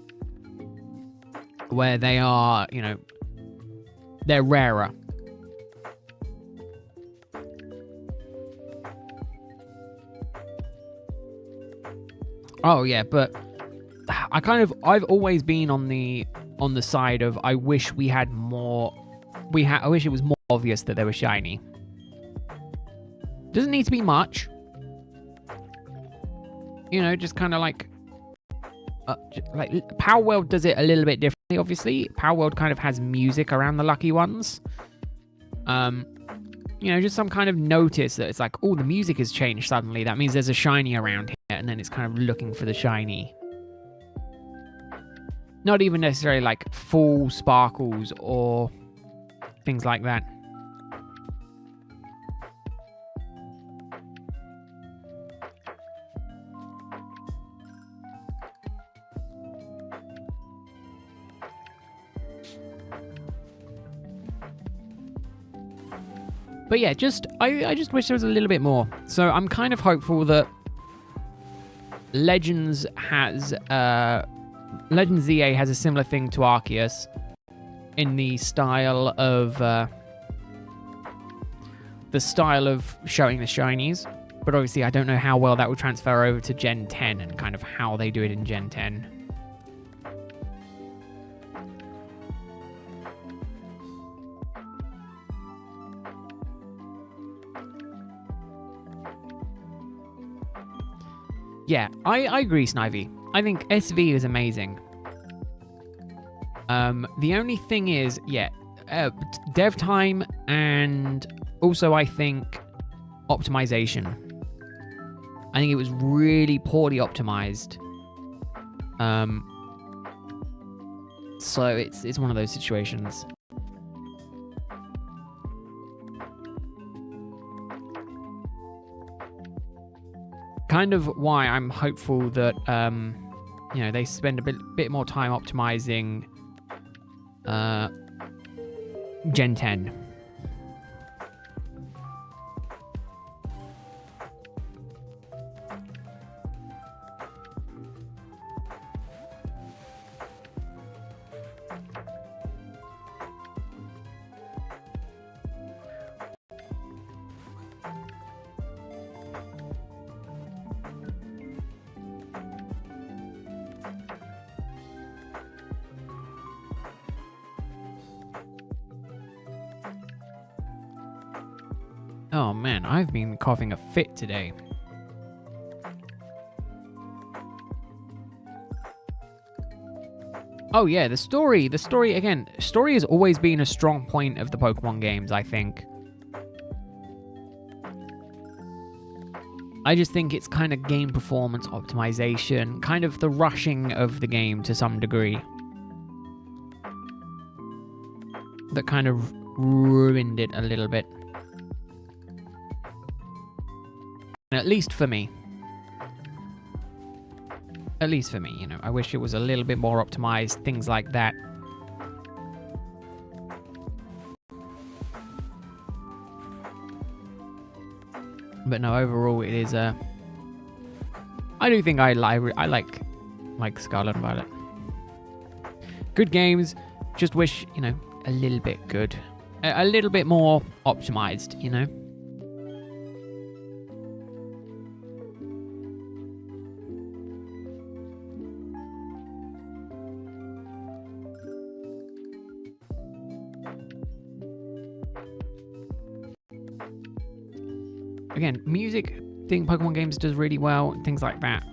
where they are, you know, they're rarer. Oh yeah, but I've always been on the side of I wish we had more. I wish it was more obvious that they were shiny. Doesn't need to be much. You know, just kind of like Power World does it a little bit differently, obviously. Power World kind of has music around the lucky ones. You know, just some kind of notice that it's like, oh, the music has changed suddenly. That means there's a shiny around here, and then it's kind of looking for the shiny. Not even necessarily like full sparkles or things like that. But yeah, I just wish there was a little bit more. So I'm kind of hopeful that Legends ZA has a similar thing to Arceus in the style of showing the shinies. But obviously I don't know how well that will transfer over to Gen 10 and kind of how they do it in Gen 10. Yeah, I agree, Snivy. I think SV is amazing. The only thing is, yeah, dev time and also I think optimization. I think it was really poorly optimized. So it's one of those situations. Kind of why I'm hopeful that you know, they spend a bit more time optimizing Gen 10. Oh man, I've been coughing a fit today. Oh yeah, the story again, story has always been a strong point of the Pokemon games, I think. I just think it's kind of game performance optimization, kind of the rushing of the game to some degree, that kind of ruined it a little bit. At least for me. At least for me, you know. I wish it was a little bit more optimized, things like that. But no, overall it is I do think I like Scarlet and Violet. Good games, just wish, you know, a little bit good. A little bit more optimized, you know. Again, music, I think Pokemon games does really well, things like that.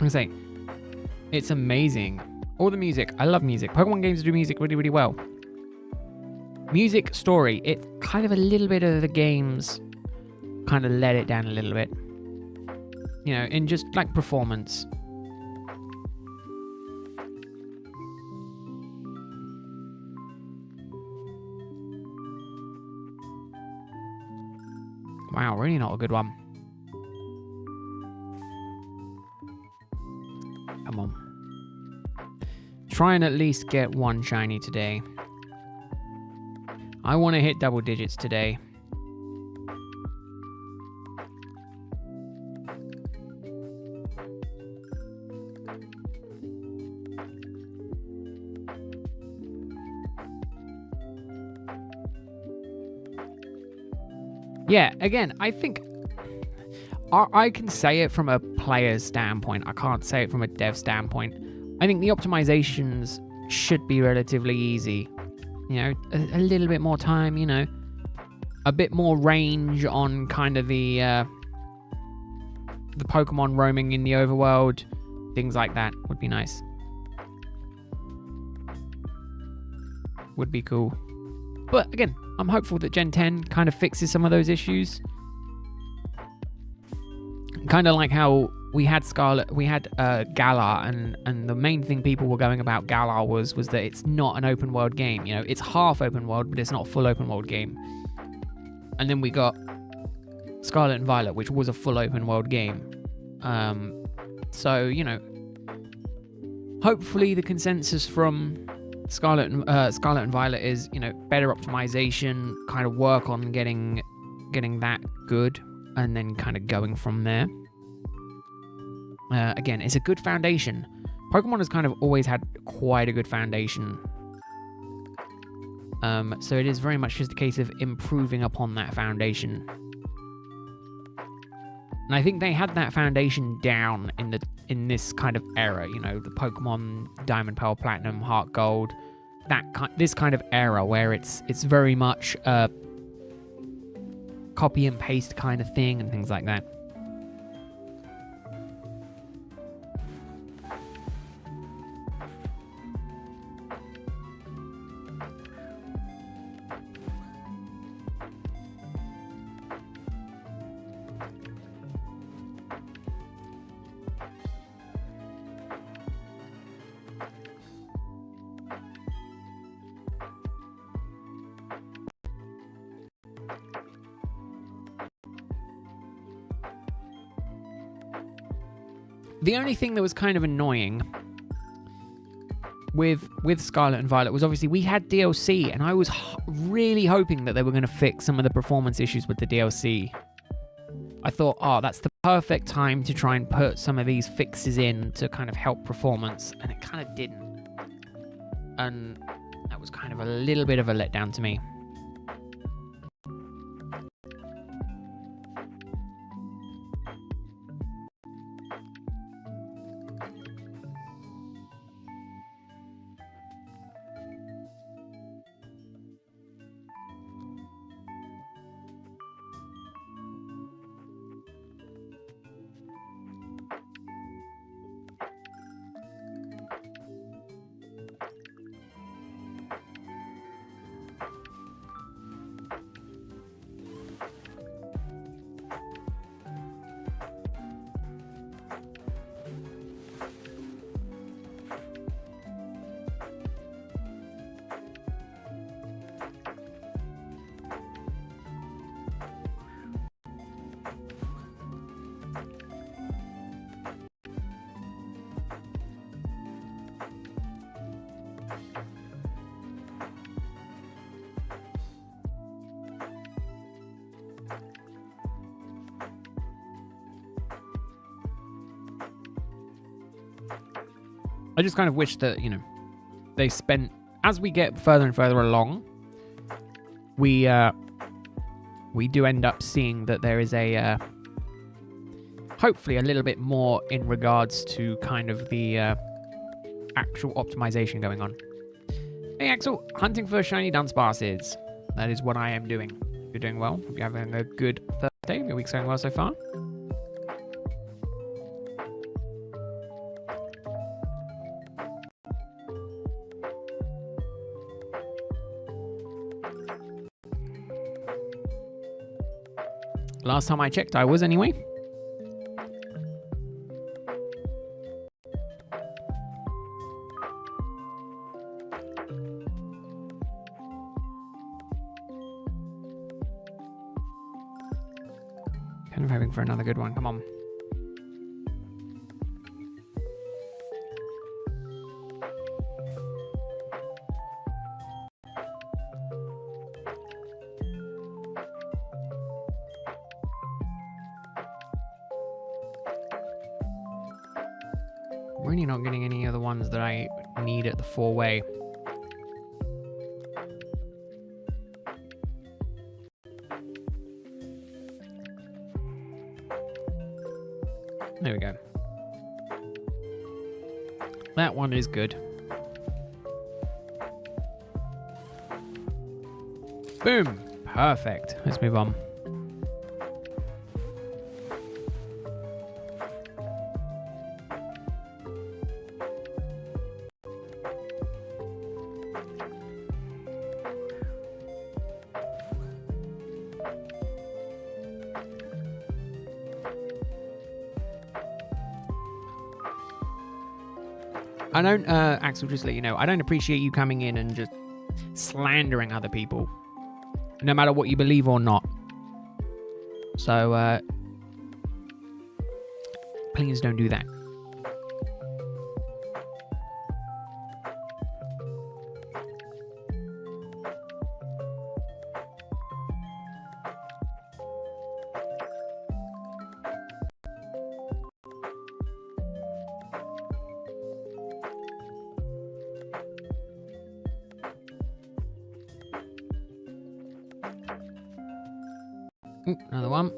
I say, it's amazing. All the music, I love music. Pokemon games do music really, really well. Music, story, it's kind of a little bit of the games kind of let it down a little bit. You know, in just like performance. Wow, really not a good one. Come on. Try and at least get one shiny today. I want to hit double digits today. Yeah, again, I think I can say it from a player's standpoint. I can't say it from a dev standpoint. I think the optimizations should be relatively easy. You know, a little bit more time, you know, a bit more range on kind of the Pokemon roaming in the overworld, things like that would be nice. Would be cool. But again, I'm hopeful that Gen 10 kind of fixes some of those issues. Kind of like how we had Scarlet, we had Galar, and the main thing people were going about Galar was that it's not an open world game. You know, it's half open world, but it's not a full open world game. And then we got Scarlet and Violet, which was a full open world game. So, you know, hopefully the consensus from Scarlet and Violet is, you know, better optimization, kind of work on getting that good, and then kind of going from there. Again, it's a good foundation. Pokemon has kind of always had quite a good foundation. So it is very much just a case of improving upon that foundation. And I think they had that foundation down in this kind of era, you know, the Pokemon Diamond, Pearl, Platinum, Heart Gold, this kind of era where it's very much a copy and paste kind of thing and things like that. The only thing that was kind of annoying with with Scarlet and Violet was obviously we had DLC, and I was really hoping that they were going to fix some of the performance issues with the DLC. I thought, oh, that's the perfect time to try and put some of these fixes in to kind of help performance, and it kind of didn't. And that was kind of a little bit of a letdown to me. I just kind of wish that, you know, they spent, as we get further and further along, we do end up seeing that there is a, hopefully a little bit more in regards to kind of the actual optimization going on. Hey Axel, hunting for shiny Dunsparces. That is what I am doing. You're doing well. Hope you're having a good Thursday. Your week's going well so far. Last time I checked, I was anyway. Kind of hoping for another good one. Come on. Really not getting any of the ones that I need at the 4-way. There we go. That one is good. Boom! Perfect. Let's move on. I don't, Axel, just let you know, I don't appreciate you coming in and just slandering other people, no matter what you believe or not. So, please don't do that. Ooh, another one.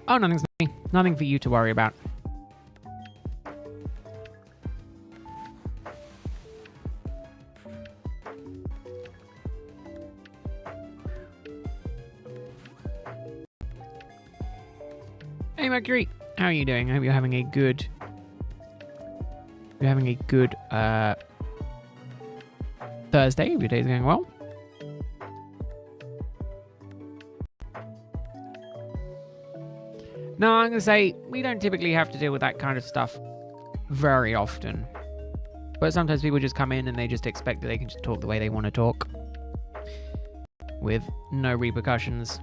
Oh, nothing for you to worry about. Hey Mercury, how are you doing? I hope you're having a good Thursday. Your day's going well. No, I'm going to say we don't typically have to deal with that kind of stuff very often. But sometimes people just come in and they just expect that they can just talk the way they want to talk. With no repercussions.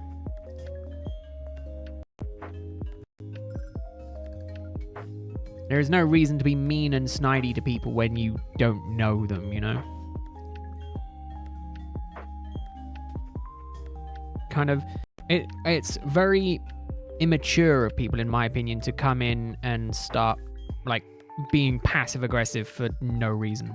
There is no reason to be mean and snidey to people when you don't know them, you know? Kind of, it's very immature of people, in my opinion, to come in and start, like, being passive-aggressive for no reason.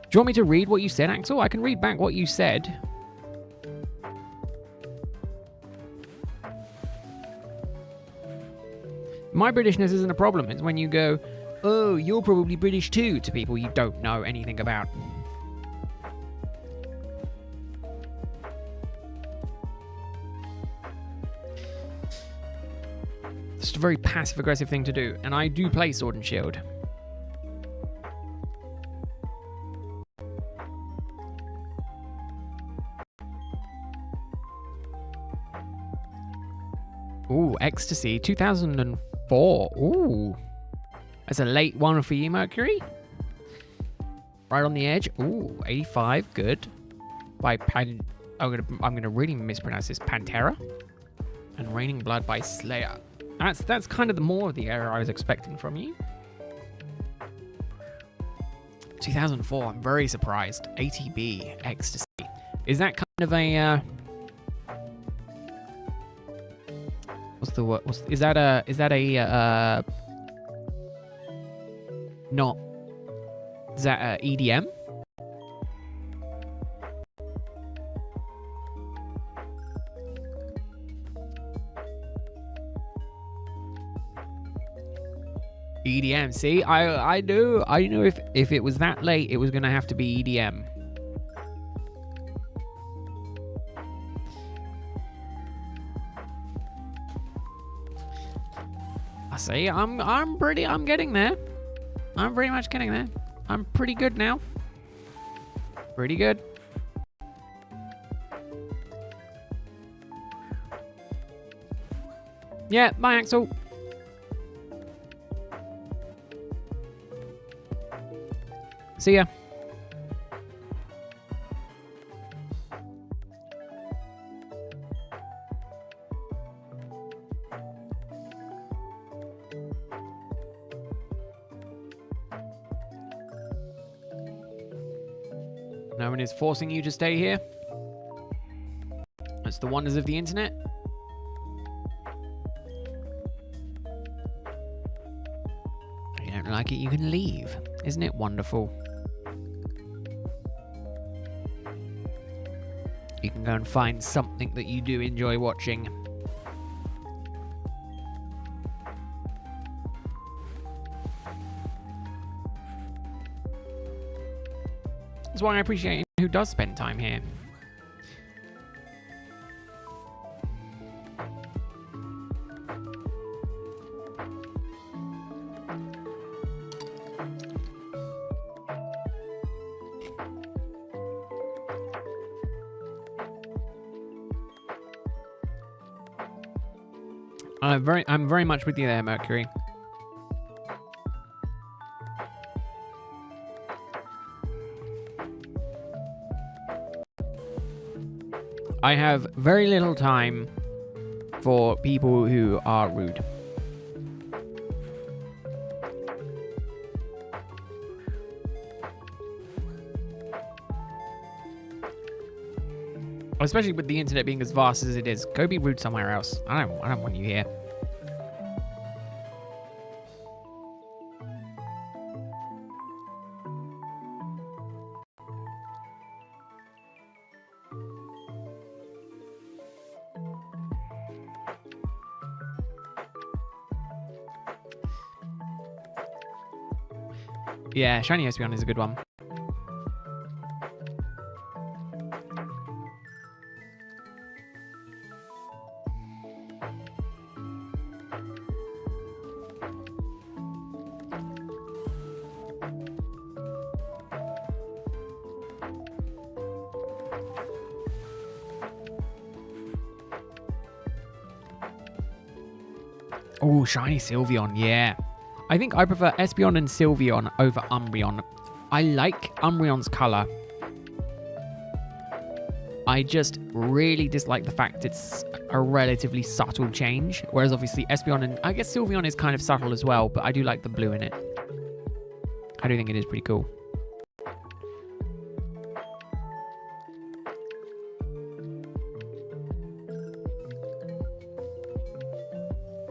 Do you want me to read what you said, Axel? I can read back what you said. My Britishness isn't a problem. It's when you go, oh, you're probably British too, to people you don't know anything about. It's just a very passive-aggressive thing to do, and I do play Sword and Shield. Ooh, Ecstasy, 2004. Ooh. That's a late one for you, Mercury. Right on the edge. Ooh, 85, good. By I'm gonna really mispronounce this. Pantera. And Raining Blood by Slayer. That's kind of the more of the era I was expecting from you. 2004, I'm very surprised. ATB, Ecstasy. Is that kind of a what's the word? Is that a not? Is that EDM? EDM. See, I knew if it was that late, it was gonna have to be EDM. I see. I'm getting there. I'm pretty much getting there. I'm pretty good now. Pretty good. Yeah, bye, Axel. See ya. No one is forcing you to stay here. That's the wonders of the internet. If you don't like it, you can leave. Isn't it wonderful? You can go and find something that you do enjoy watching. That's why I appreciate anyone who does spend time here. I'm very much with you there, Mercury. I have very little time for people who are rude. Especially with the internet being as vast as it is. Go be rude somewhere else. I don't want you here. Yeah, Shiny Espeon is a good one. Oh, shiny Sylveon, yeah. I think I prefer Espeon and Sylveon over Umbreon. I like Umbreon's color. I just really dislike the fact it's a relatively subtle change. Whereas obviously Espeon and I guess Sylveon is kind of subtle as well, but I do like the blue in it. I do think it is pretty cool.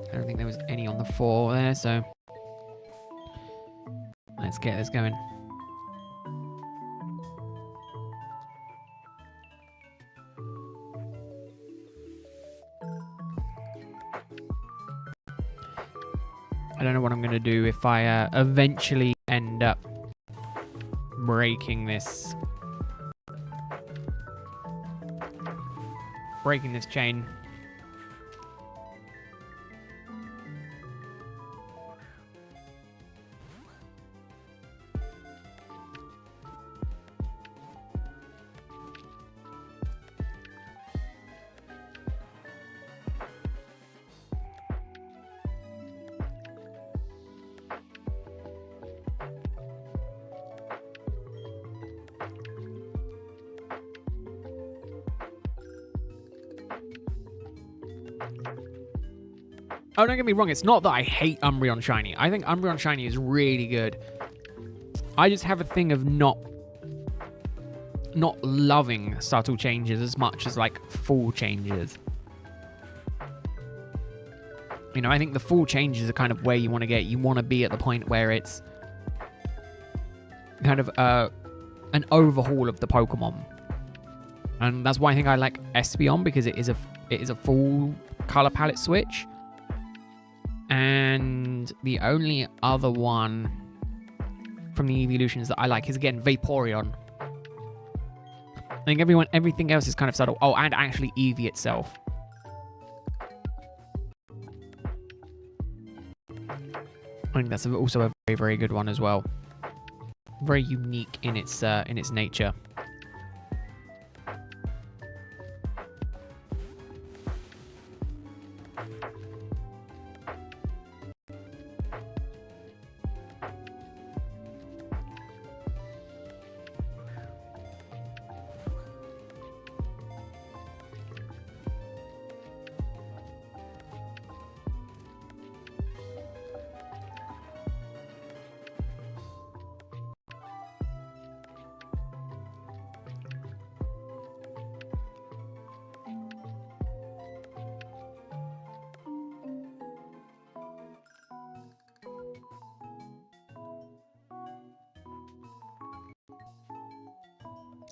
I don't think there was any on the 4 there, so let's get this going. I don't know what I'm going to do if I eventually end up breaking this chain. Oh, don't get me wrong, it's not that I hate Umbreon Shiny. I think Umbreon Shiny is really good. I just have a thing of not loving subtle changes as much as like full changes. You know, I think the full changes are kind of where you want to get. You want to be at the point where it's kind of an overhaul of the Pokemon. And that's why I think I like Espeon, because it is a full color palette switch. And the only other one from the evolutions that I like is, again, Vaporeon. I think everything else is kind of subtle. Oh, and actually Eevee itself. I think that's also a very, very good one as well. Very unique in its nature.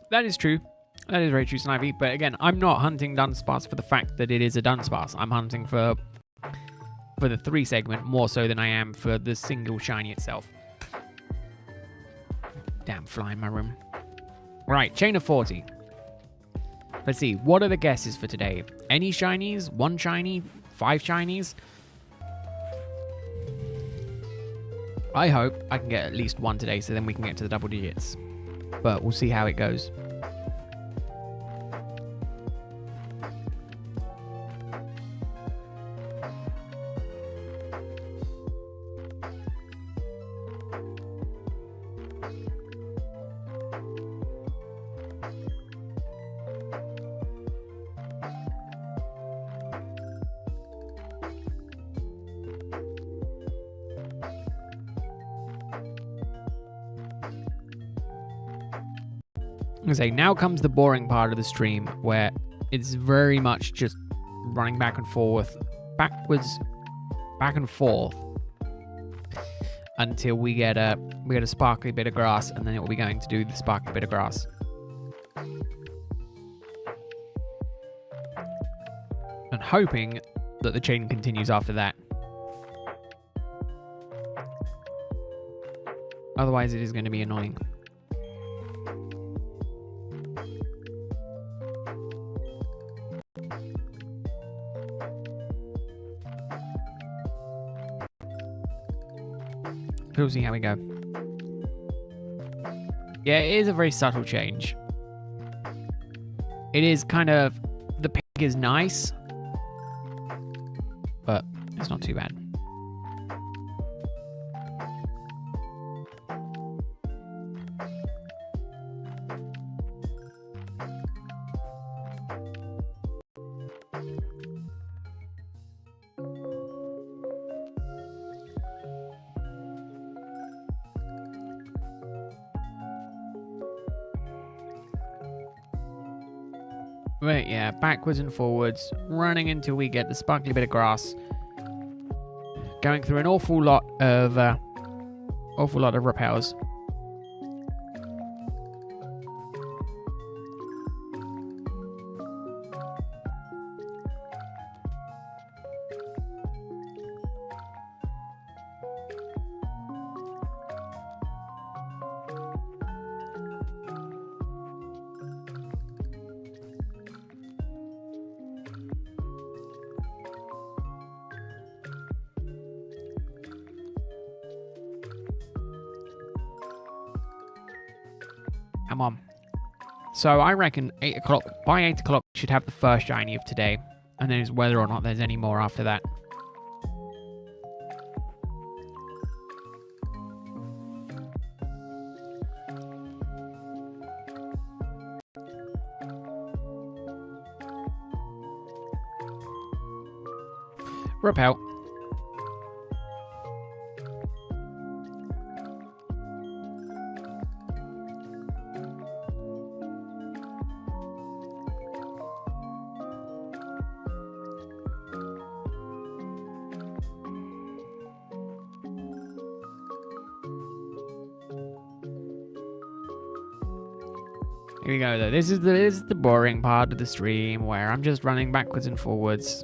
That is true. That is very true, Snivy. But again, I'm not hunting Dunsparce for the fact that it is a Dunsparce. I'm hunting for the 3 segment more so than I am for the single shiny itself. Damn fly in my room. Right, chain of 40. Let's see. What are the guesses for today? Any shinies? 1 shiny? 5 shinies? I hope I can get at least 1 today, so then we can get to the double digits. But we'll see how it goes. I say, now comes the boring part of the stream where it's very much just running back and forth, back and forth until we get a sparkly bit of grass, and then it will be going to do the sparkly bit of grass. And hoping that the chain continues after that. Otherwise, it is going to be annoying. We'll see how we go. Yeah, it is a very subtle change. It is kind of... The pink is nice, but it's not too bad. But yeah, backwards and forwards, running until we get the sparkly bit of grass. Going through an awful lot of repels. Come on. So I reckon 8 o'clock. By 8 o'clock, we should have the first shiny of today. And then it's whether or not there's any more after that. Repel. Here we go though. This is the boring part of the stream where I'm just running backwards and forwards.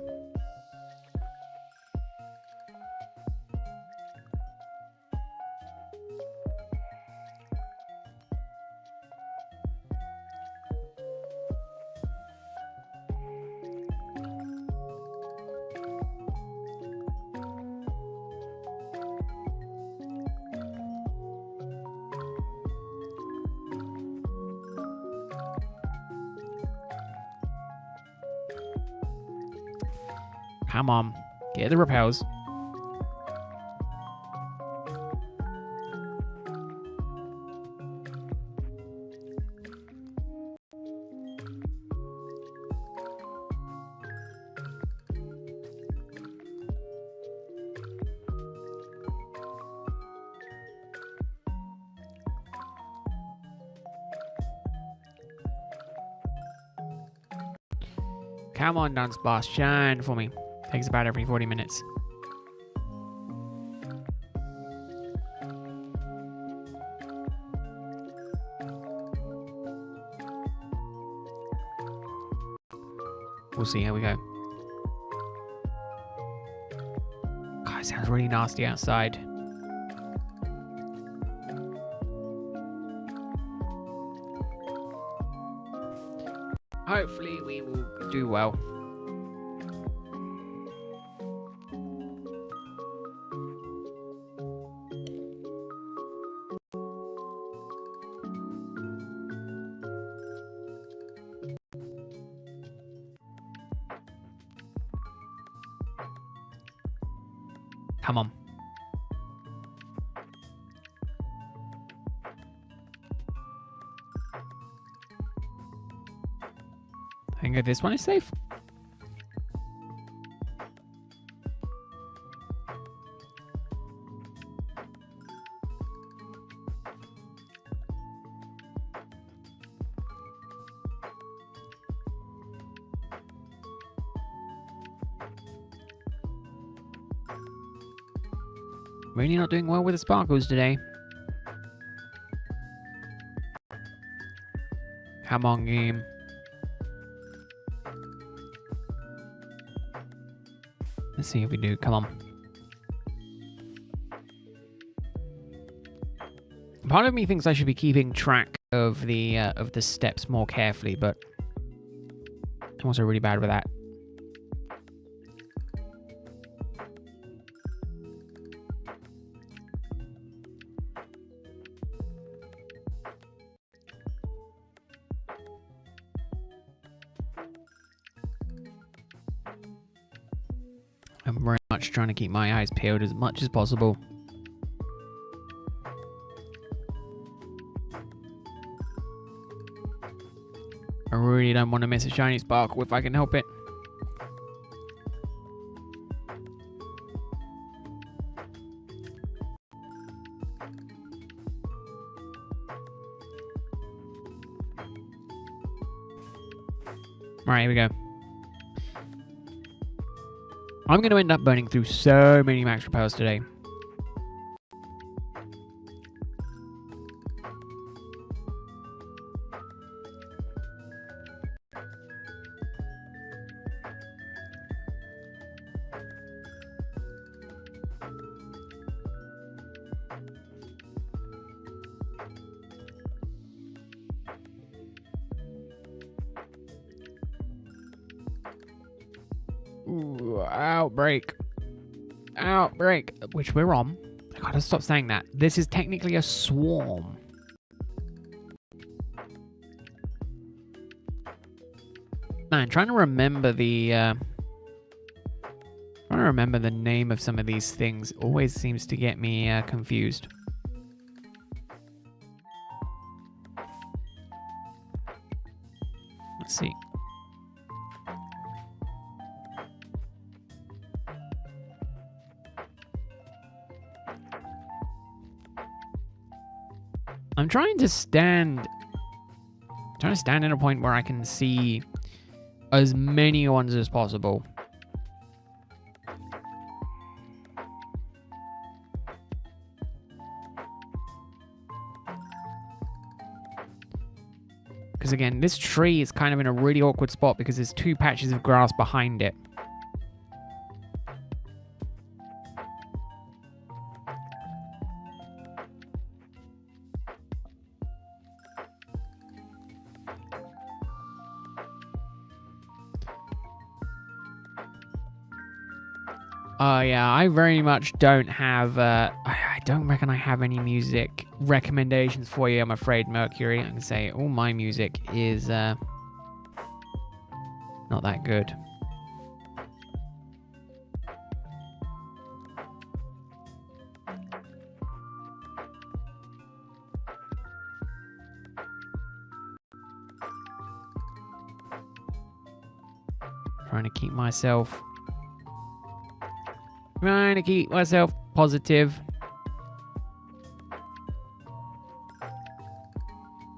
Come on, get the repels. Come on, Dunsparce, shine for me. Takes about every 40 minutes. We'll see how we go. God, it sounds really nasty outside. Hopefully we will do well. Come on. I think this one is safe. Really not doing well with the sparkles today. Come on, game. Let's see if we do. Come on. Part of me thinks I should be keeping track of the steps more carefully, but I'm also really bad with that. I'm very much trying to keep my eyes peeled as much as possible. I really don't want to miss a shiny sparkle if I can help it. Right, here we go. I'm going to end up burning through so many max repels today. Ooh, outbreak. Outbreak. Which we're on. I gotta stop saying that. This is technically a swarm. Man, trying to remember the name of some of these things always seems to get me confused. Let's see. I'm trying to stand in a point where I can see as many ones as possible. Because again, this tree is kind of in a really awkward spot because there's two patches of grass behind it. Yeah, I very much don't have, I don't reckon I have any music recommendations for you, I'm afraid, Mercury. I can say all my music is, not that good. Trying to keep myself positive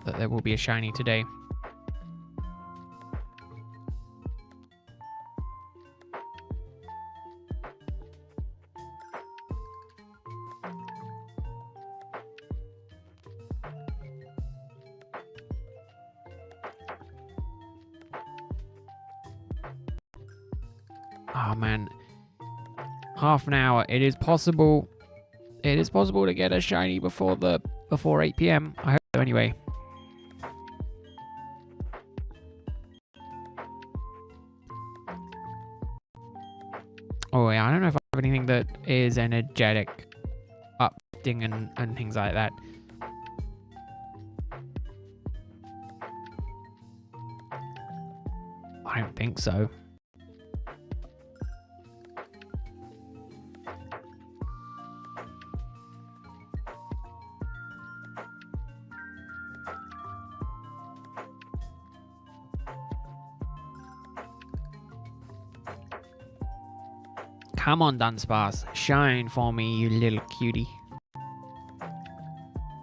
that there will be a shiny today. Oh man. Half an hour. It is possible to get a shiny before 8 PM. I hope so anyway. Oh yeah, I don't know if I have anything that is energetic, uplifting and things like that. I don't think so. Come on, Dunsparce. Shine for me, you little cutie.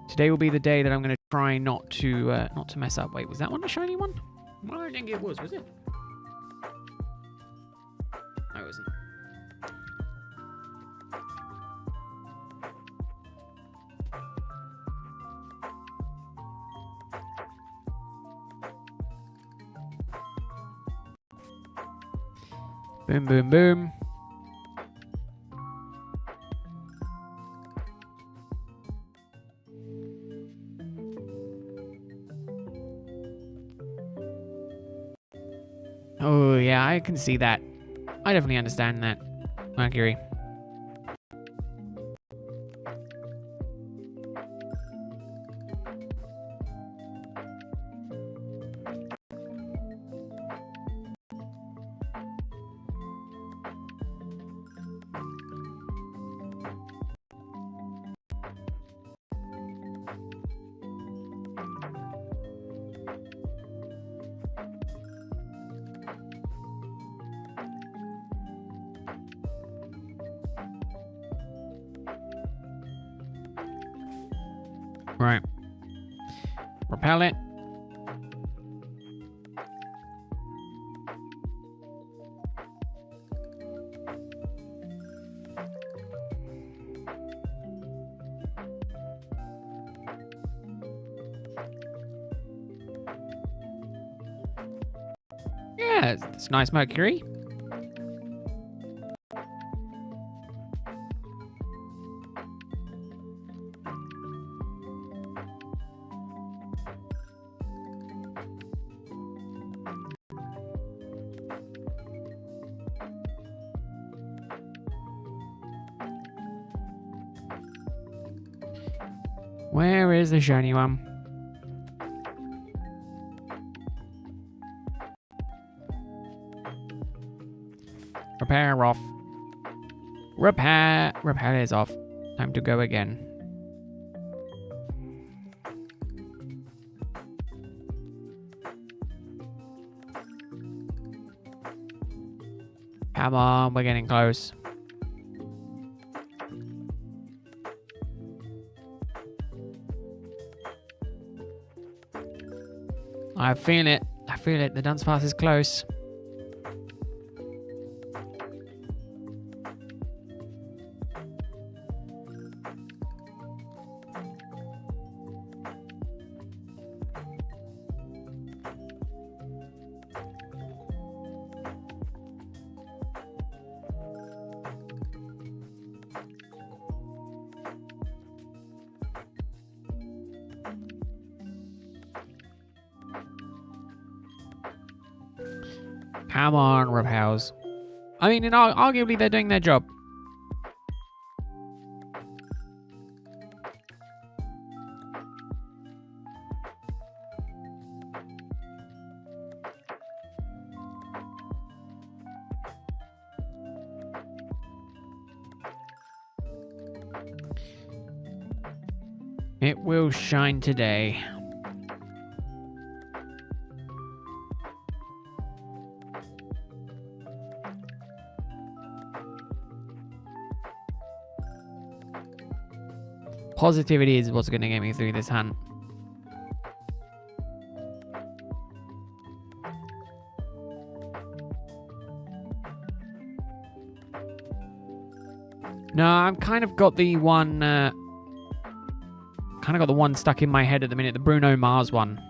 Today will be the day that I'm going to try not to mess up. Wait, was that one a shiny one? Well, I don't think it was it? No, it wasn't. Boom, boom, boom. Oh, yeah, I can see that. I definitely understand that, Mercury. Right. Repel it. Yeah, it's nice Mercury. Where is the shiny one? Repair off. Repair is off. Time to go again. Come on, we're getting close. I feel it. I feel it. The Dunsparce is close. Come on, repels. I mean, arguably they're doing their job. It will shine today. Positivity is what's going to get me through this hunt. No, I've kind of got the one... kind of got the one stuck in my head at the minute, the Bruno Mars one.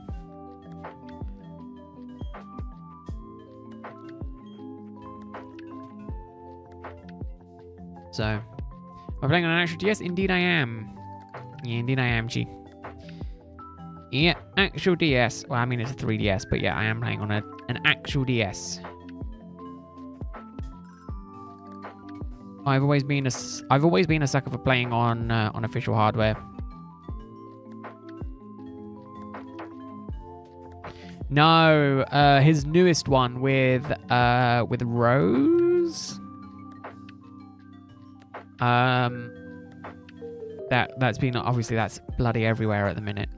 So, am I playing on an actual DS? Indeed I am. Yeah, indeed I am, G. Yeah, actual DS. Well, I mean, it's a 3DS, but yeah, I am playing on an actual DS. I've always been a sucker for playing on official hardware. No, his newest one with Rose. That's been, obviously that's bloody everywhere at the minute.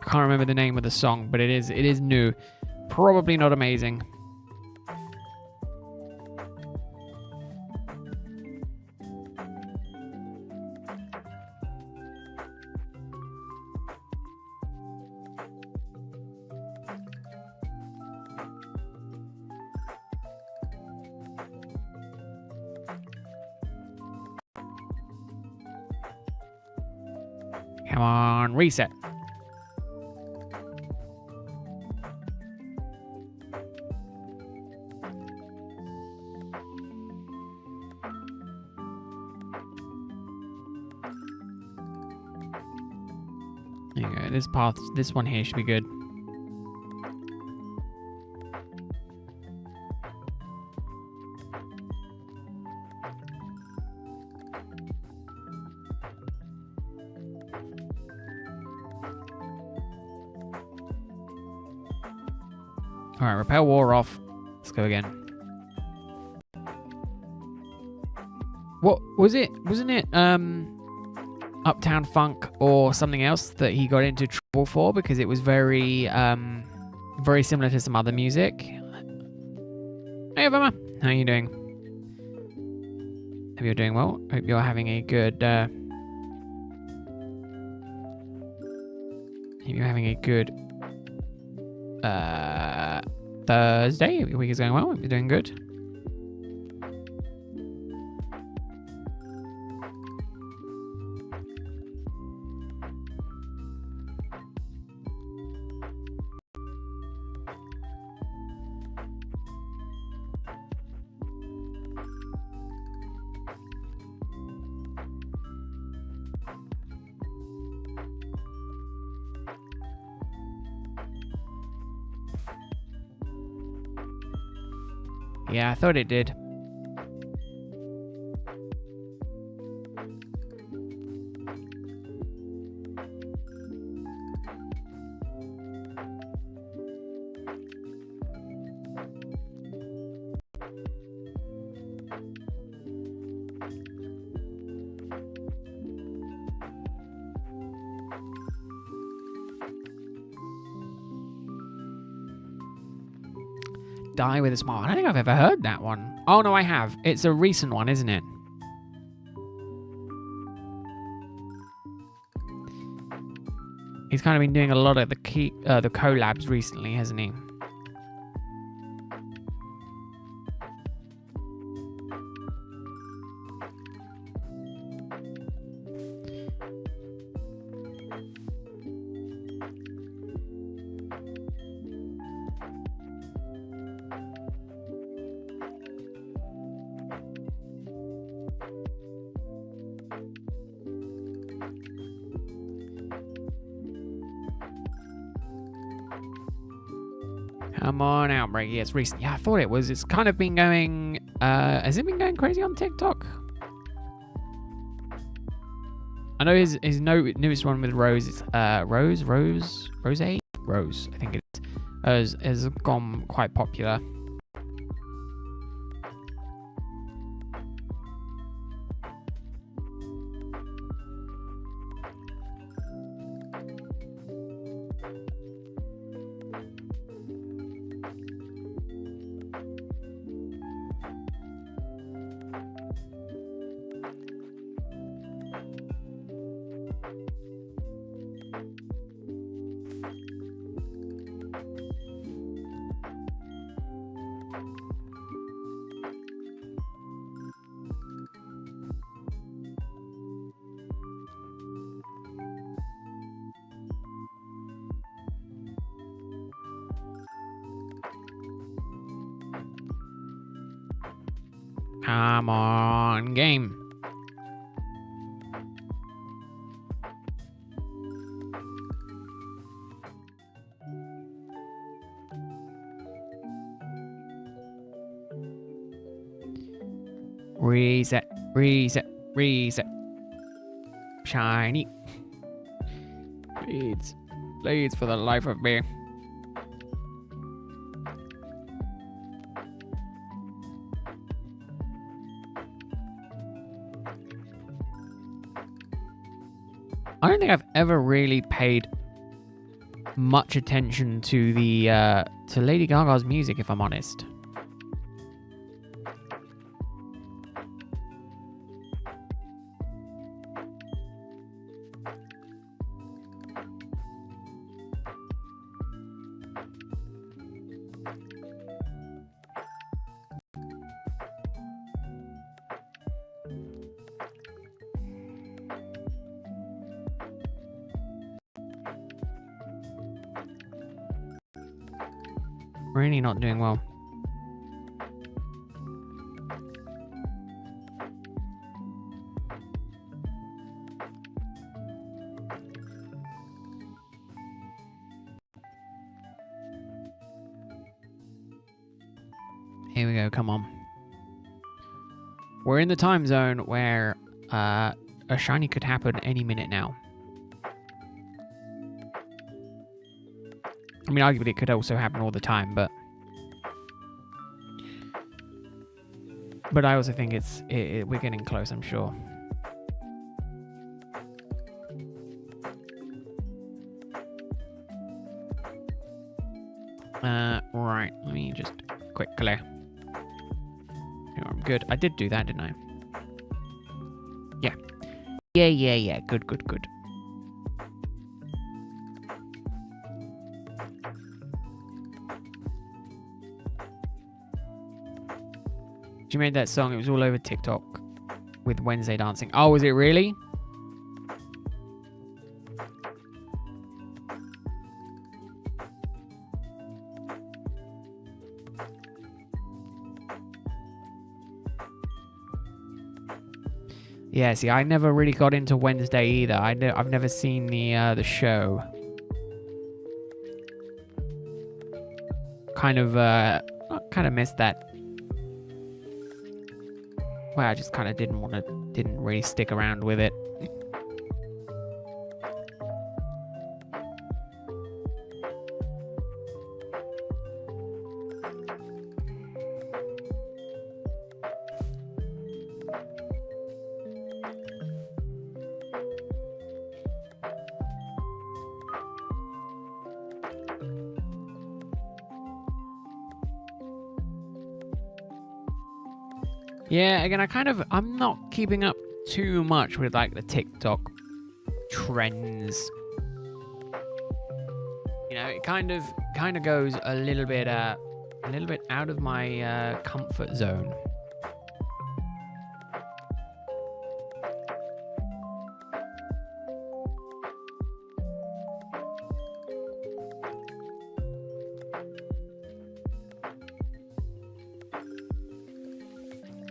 I can't remember the name of the song, but it is new. Probably not amazing. Come on, reset. There you go. This one here should be good. Alright, repel war off. Let's go again. What was it? Wasn't it Uptown Funk or something else that he got into trouble for because it was very very similar to some other music? Hey Obama, how are you doing? Hope you're doing well. Hope you're having a good Thursday. Your week is going well. You're doing good. Yeah, I thought it did. Die with a smile. I don't think I've ever heard that one. Oh, no, I have. It's a recent one, isn't it? He's kind of been doing a lot of the collabs recently, hasn't he? Come on, Outbreak. Yeah, it's recent. Yeah, I thought it was. It's kind of been going... has it been going crazy on TikTok? I know his newest one with Rose is... Rose, I think it is. Has gone quite popular. Come on, game. Reset, reset, reset. Shiny. Bleeds for the life of me. I don't think I've ever really paid much attention to the to Lady Gaga's music, if I'm honest. Really not doing well. Here we go, come on. We're in the time zone where a shiny could happen any minute now. I mean, arguably it could also happen all the time, but I also think we're getting close, I'm sure. Right, let me just quick clear. Oh, I'm good. I did do that, didn't I? Yeah. Yeah. Good. She made that song. It was all over TikTok with Wednesday dancing. Oh, was it really? Yeah, see, I never really got into Wednesday either. I've never seen the show. Kind of missed that Well, I just kind of didn't really stick around with it. Yeah, again, I'm not keeping up too much with like the TikTok trends. You know, it kind of goes a little bit out of my comfort zone.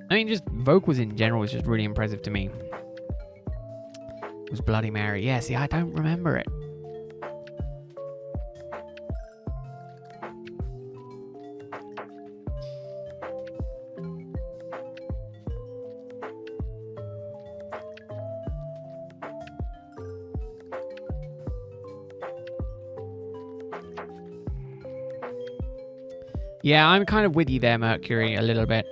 I mean, just vocals in general is just really impressive to me. It was Bloody Mary. Yeah, see, I don't remember it. Yeah, I'm kind of with you there, Mercury, a little bit.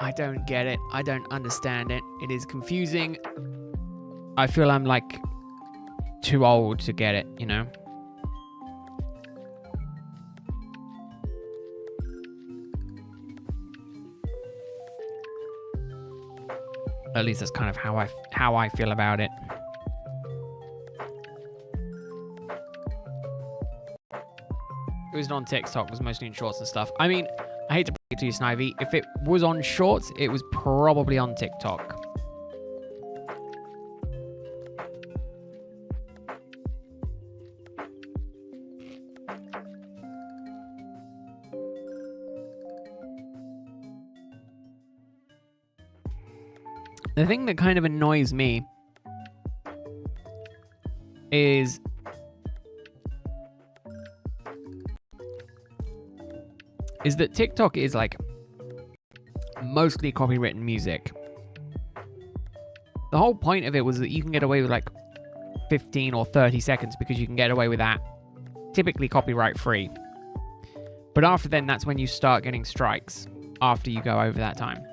I don't get it. I don't understand it. It is confusing. I feel I'm like too old to get it, you know? At least that's kind of how I feel about it. It was on TikTok, it was mostly in shorts and stuff. I mean, I hate to break it to you, Snivy. If it was on shorts, it was probably on TikTok. The thing that kind of annoys me is that TikTok is like mostly copywritten music. The whole point of it was that you can get away with like 15 or 30 seconds because you can get away with that, typically copyright free. But after then, that's when you start getting strikes after you go over that time.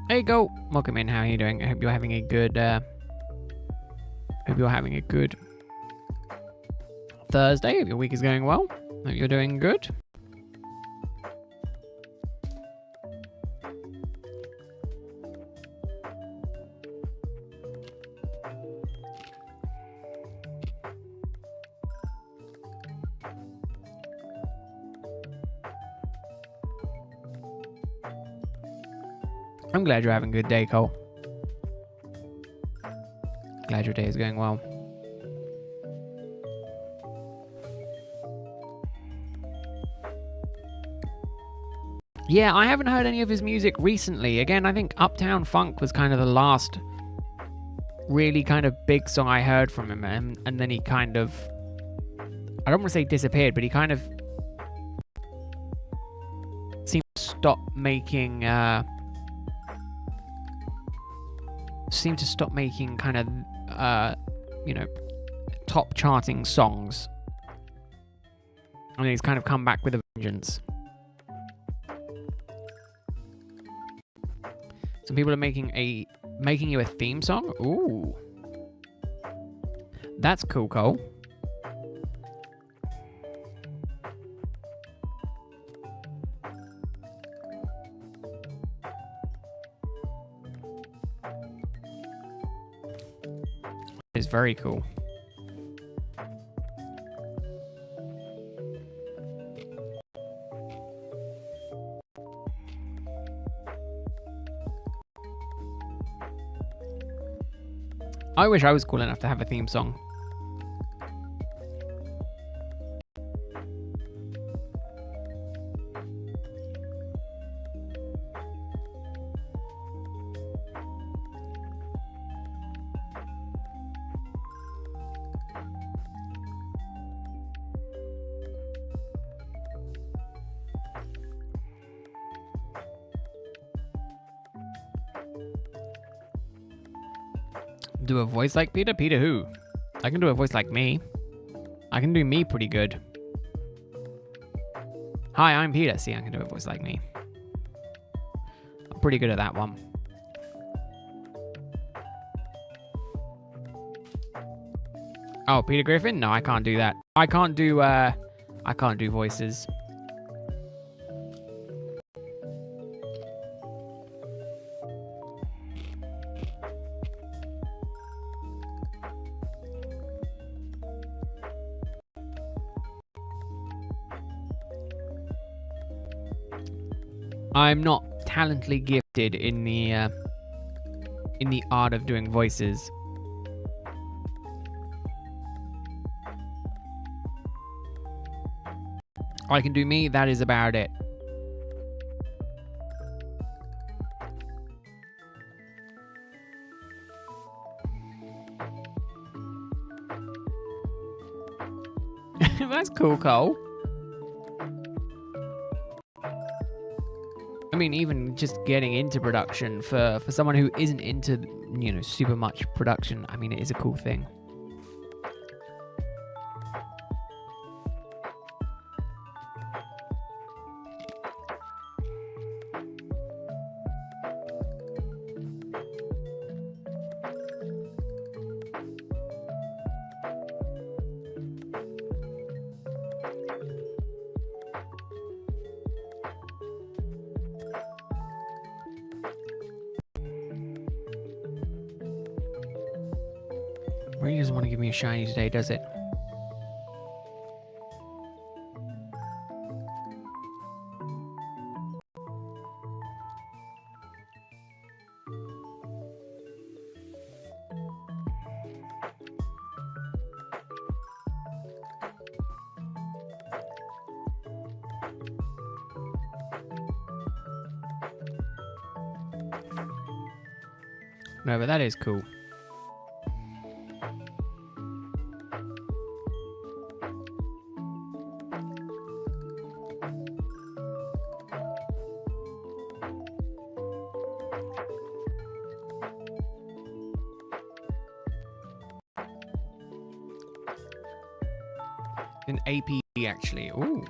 There you go. Welcome in. How are you doing? I hope you're having a good Thursday. Hope your week is going well. Hope you're doing good. I'm glad you're having a good day, Cole. Glad your day is going well. Yeah, I haven't heard any of his music recently. Again, I think Uptown Funk was kind of the last really kind of big song I heard from him. And then he kind of, I don't want to say disappeared, but he kind of seemed to stop making kind of, you know, top charting songs. And he's kind of come back with a vengeance. Some people are making you a theme song. Ooh. That's cool, Cole. It's very cool. I wish I was cool enough to have a theme song. Do a voice like Peter? Peter who? I can do a voice like me. I can do me pretty good. Hi, I'm Peter. See, I can do a voice like me. I'm pretty good at that one. Oh, Peter Griffin? No, I can't do that. I can't do voices. I'm not talently gifted in the art of doing voices. I can do me, that is about it. That's cool, Cole. I mean, even just getting into production for someone who isn't into, you know, super much production, I mean, it is a cool thing. Really doesn't want to give me a shiny today, does it? No, but that is cool. An APG actually. Ooh.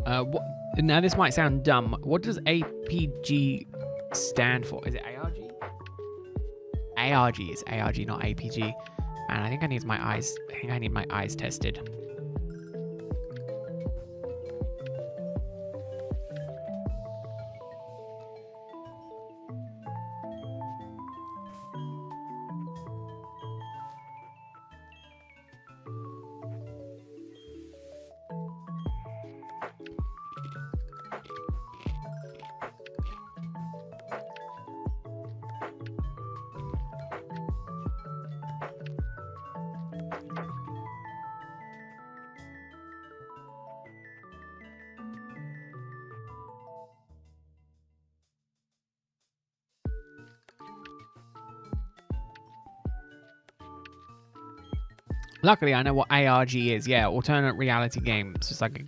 What? Now this might sound dumb. What does APG stand for? Is it ARG? ARG is ARG, not APG. Man, I think I need my eyes. I think I need my eyes tested. Luckily, I know what ARG is. Yeah, alternate reality game. It's just like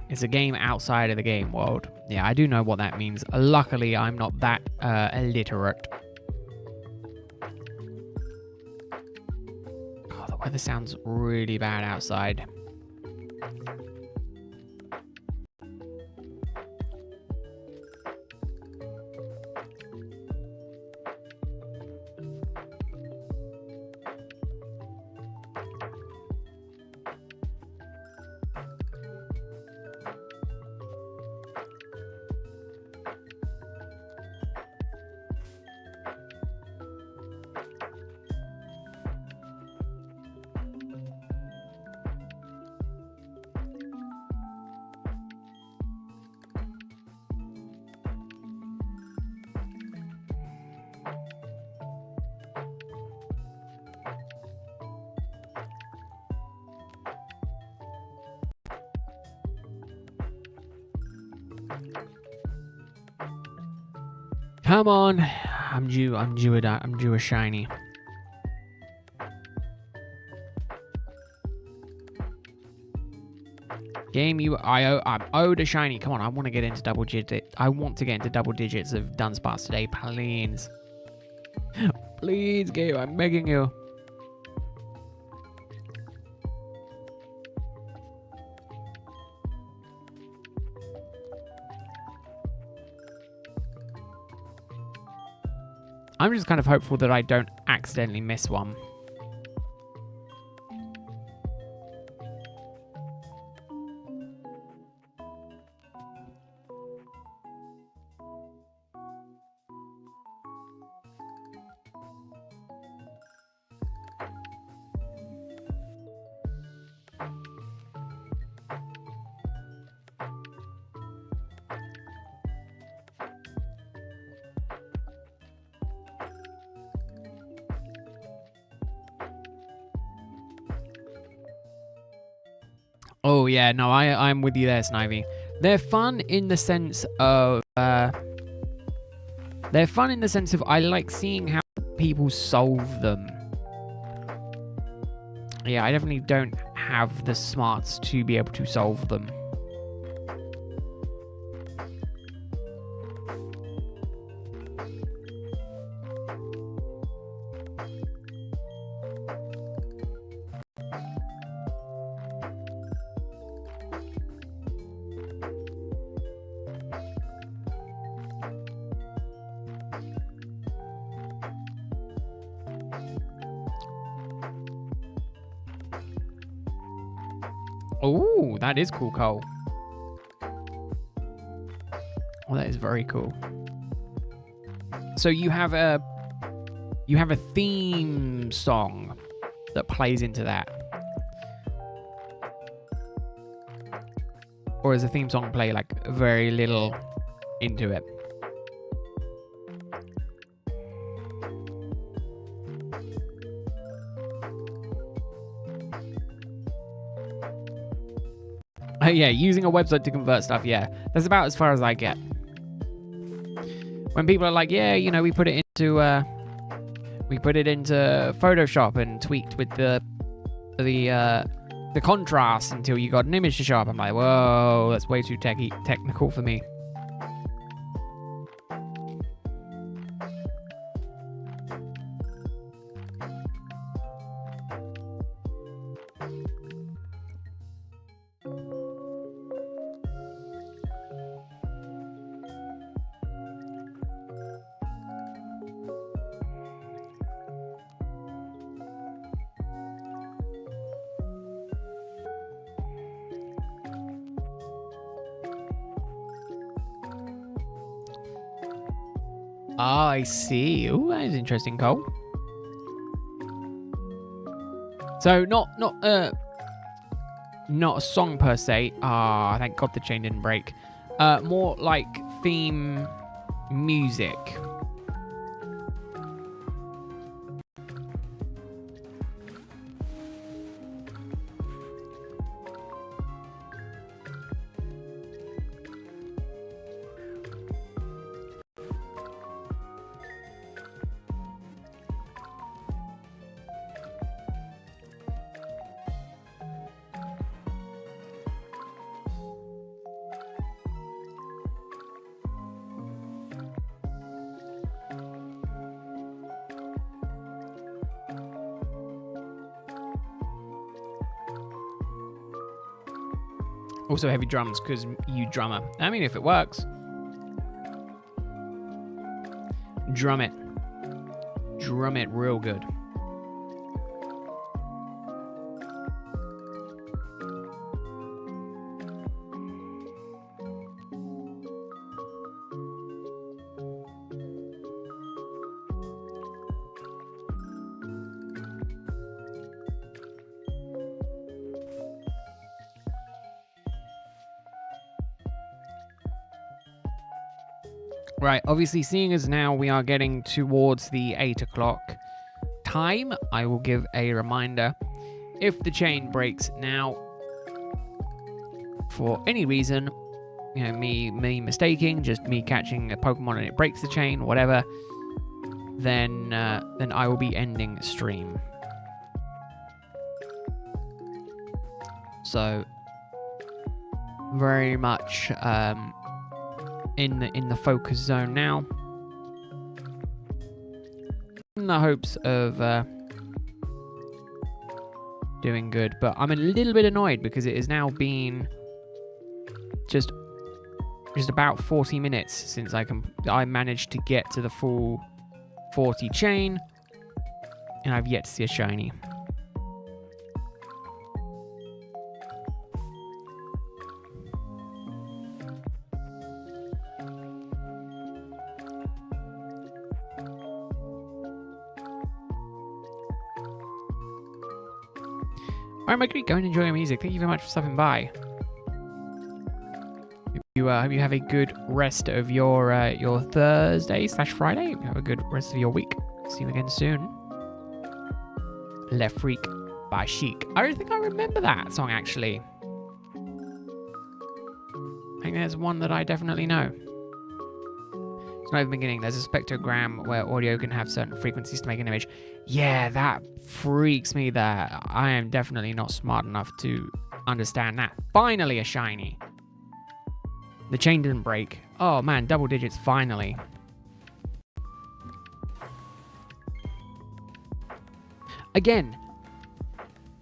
it's a game outside of the game world. Yeah, I do know what that means. Luckily, I'm not that illiterate. Oh, the weather sounds really bad outside. Come on. I'm due a shiny. Game, I'm owed a shiny. Come on, I want to get into double digits. I want to get into double digits of Dunsparce today, please. Please, game, I'm begging you. I'm just kind of hopeful that I don't accidentally miss one. Oh yeah, no, I'm with you there, Snivy. They're fun in the sense of I like seeing how people solve them. Yeah, I definitely don't have the smarts to be able to solve them. Oh, that is cool, Cole. Oh, that is very cool. So you have a theme song that plays into that. Or does the theme song play like very little into it? Yeah, using a website to convert stuff, yeah. That's about as far as I get. When people are like, yeah, you know, we put it into Photoshop and tweaked with the contrast until you got an image to show up. I'm like, whoa, that's way too technical for me. Ah, I see. Oh, that is interesting, Cole. So not a song per se. Ah, thank God the chain didn't break. More like theme music. Also heavy drums, because you drummer. I mean, if it works. Drum it. Drum it real good. Right, obviously, seeing as now we are getting towards the 8 o'clock time, I will give a reminder. If the chain breaks now, for any reason, you know, me mistaking, just me catching a Pokemon and it breaks the chain, whatever, then I will be ending stream. So very much in the focus zone now, in the hopes of doing good. But I'm a little bit annoyed because it has now been just about 40 minutes since I managed to get to the full 40 chain, and I've yet to see a shiny. Alright, Mercury, go and enjoy your music. Thank you very much for stopping by. Hope you have a good rest of your Thursday/Friday. You have a good rest of your week. See you again soon. Le Freak by Chic. I don't think I remember that song, actually. I think there's one that I definitely know. It's not even beginning. There's a spectrogram where audio can have certain frequencies to make an image. Yeah, that freaks me there. I am definitely not smart enough to understand that. Finally a shiny. The chain didn't break. Oh man, double digits finally. Again,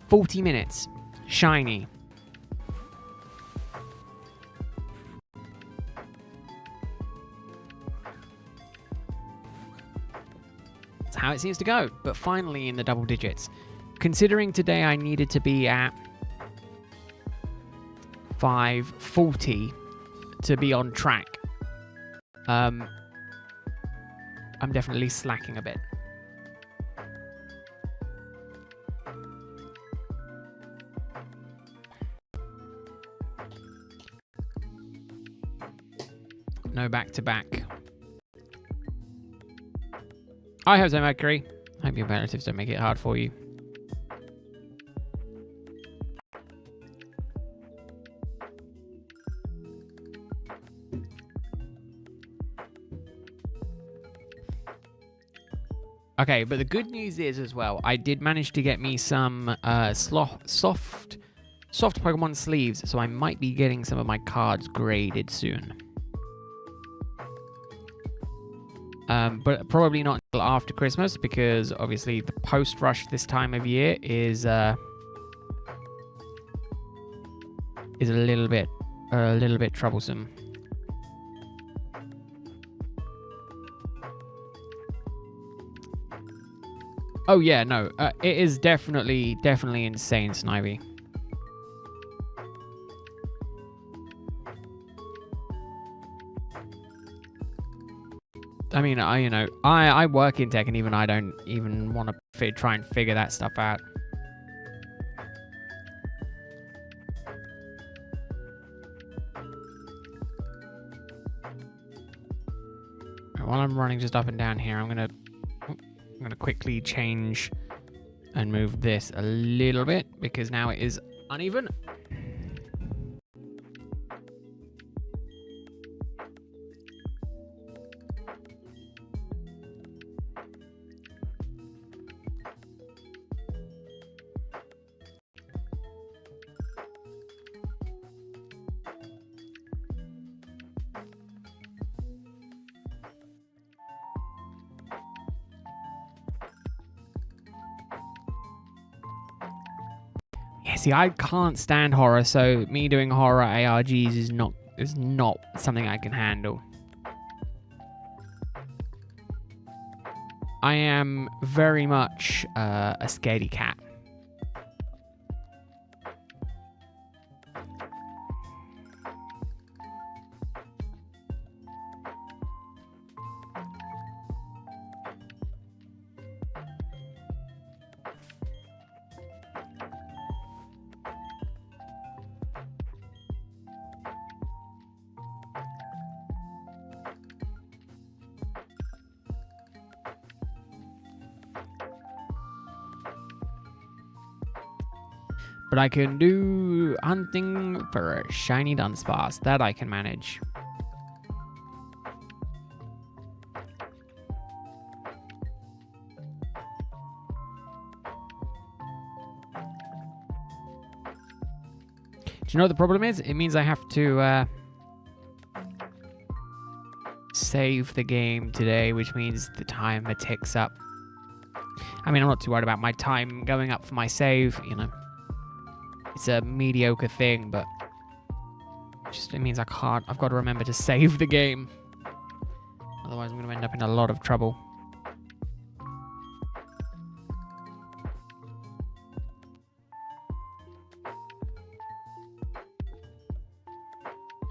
40 minutes. Shiny. That's how it seems to go. But finally in the double digits. Considering today I needed to be at 540 to be on track. I'm definitely slacking a bit. No back-to-back. I hope so, Mercury. I hope your relatives don't make it hard for you. Okay, but the good news is as well, I did manage to get me some soft Pokemon sleeves, so I might be getting some of my cards graded soon. But probably not until after Christmas, because obviously the post rush this time of year is a little bit troublesome. Oh yeah, no, it is definitely insane, Snivy. I mean, I work in tech, and even I don't even want to try and figure that stuff out. While I'm running just up and down here, I'm gonna quickly change and move this a little bit because now it is uneven. See, I can't stand horror, so me doing horror ARGs is not something I can handle. I am very much a scaredy cat. But I can do hunting for a shiny Dunsparce. That I can manage. Do you know what the problem is? It means I have to save the game today, which means the timer ticks up. I mean, I'm not too worried about my time going up for my save, you know. It's a mediocre thing, but just it means I can't. I've got to remember to save the game. Otherwise, I'm going to end up in a lot of trouble.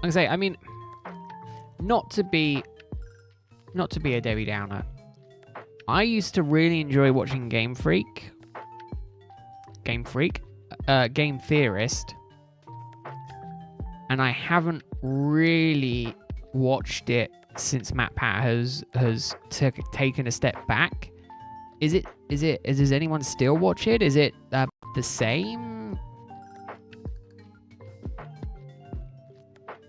Like I say, I mean, not to be a Debbie Downer. I used to really enjoy watching Game Theorist, and I haven't really watched it since MatPat has taken a step back. Does anyone still watch it? Is it the same?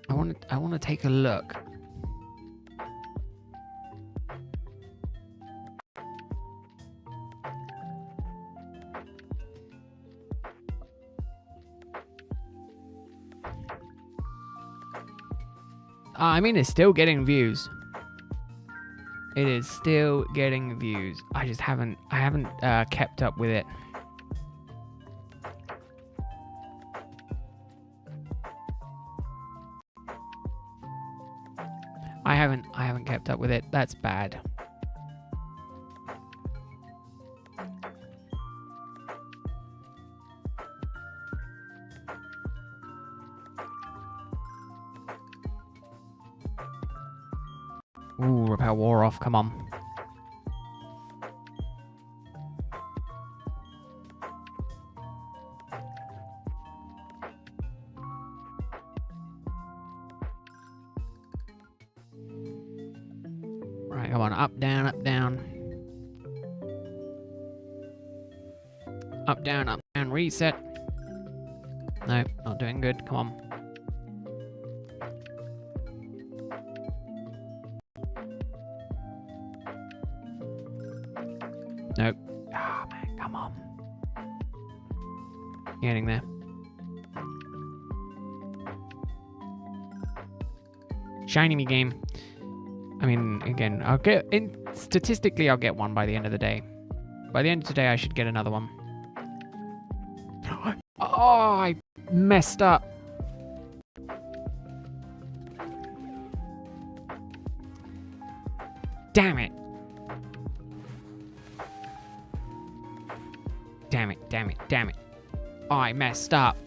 I want to take a look. I mean, it's still getting views. It is still getting views. I haven't kept up with it. I haven't kept up with it. That's bad. Ooh, repel war off, come on. Right, come on, up, down, up, down. Up, down, reset. No, not doing good, come on. Nope. Ah, man, come on. Getting there. Shiny me game. I mean, again, statistically, I'll get one by the end of the day. By the end of today, I should get another one. Oh, I messed up. Damn it. Damn it. Oh, I messed up.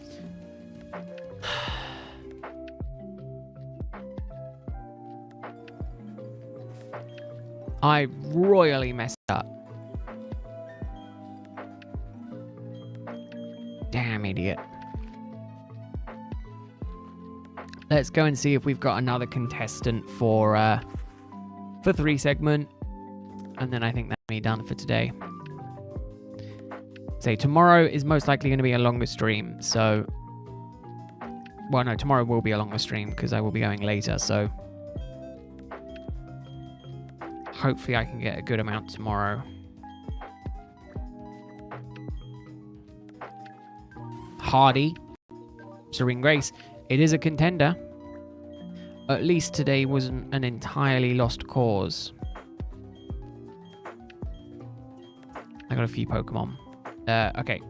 I royally messed up. Damn idiot. Let's go and see if we've got another contestant for 3 segment. And then I think that's me done for today. Say tomorrow is most likely going to be a longer stream, so... Well, no, tomorrow will be a longer stream because I will be going later, so... Hopefully I can get a good amount tomorrow. Hardy. Serene Grace. It is a contender. At least today wasn't an entirely lost cause. I got a few Pokemon. Okay.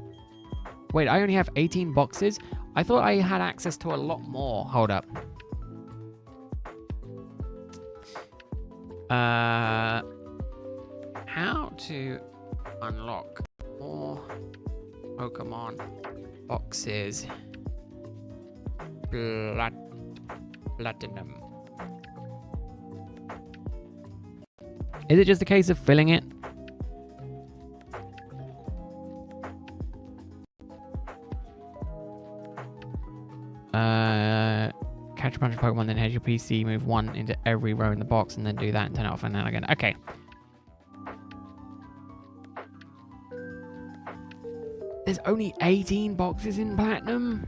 Wait, I only have 18 boxes? I thought I had access to a lot more. Hold up. How to unlock more Pokemon boxes. Platinum. Is it just a case of filling it? Catch a bunch of Pokemon, then head your PC, move one into every row in the box, and then do that and turn it off and then again. Okay. There's only 18 boxes in platinum.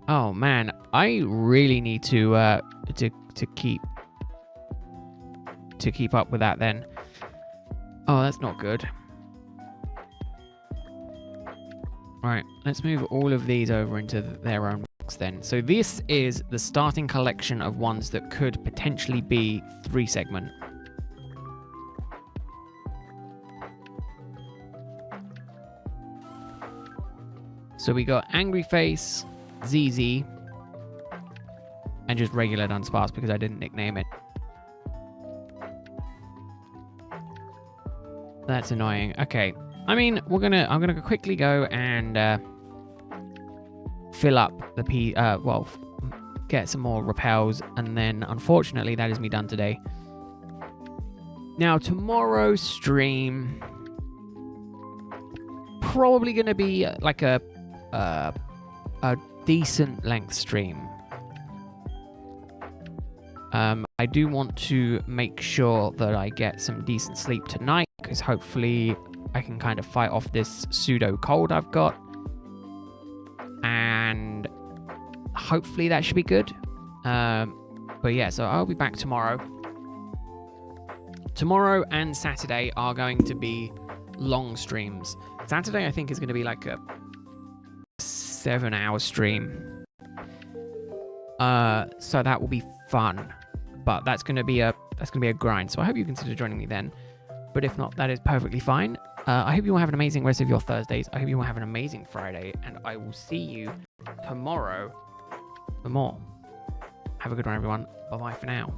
Oh man, I really need to keep up with that then. Oh, that's not good. Right, let's move all of these over into their own box then. So this is the starting collection of ones that could potentially be 3-segment. So we got Angry Face, ZZ, and just regular Dunsparce because I didn't nickname it. That's annoying. Okay. I mean, I'm gonna quickly go and fill up the get some more repels, and then unfortunately that is me done today. Now tomorrow's stream probably gonna be like a decent length stream. I do want to make sure that I get some decent sleep tonight, because hopefully I can kind of fight off this pseudo cold I've got, and hopefully that should be good. But yeah, so I'll be back tomorrow. Tomorrow and Saturday are going to be long streams. Saturday I think is going to be like a 7-hour stream. So that will be fun, but that's going to be a grind. So I hope you consider joining me then. But if not, that is perfectly fine. I hope you will have an amazing rest of your Thursdays. I hope you will have an amazing Friday, and I will see you tomorrow for more. Have a good one, everyone. Bye-bye for now.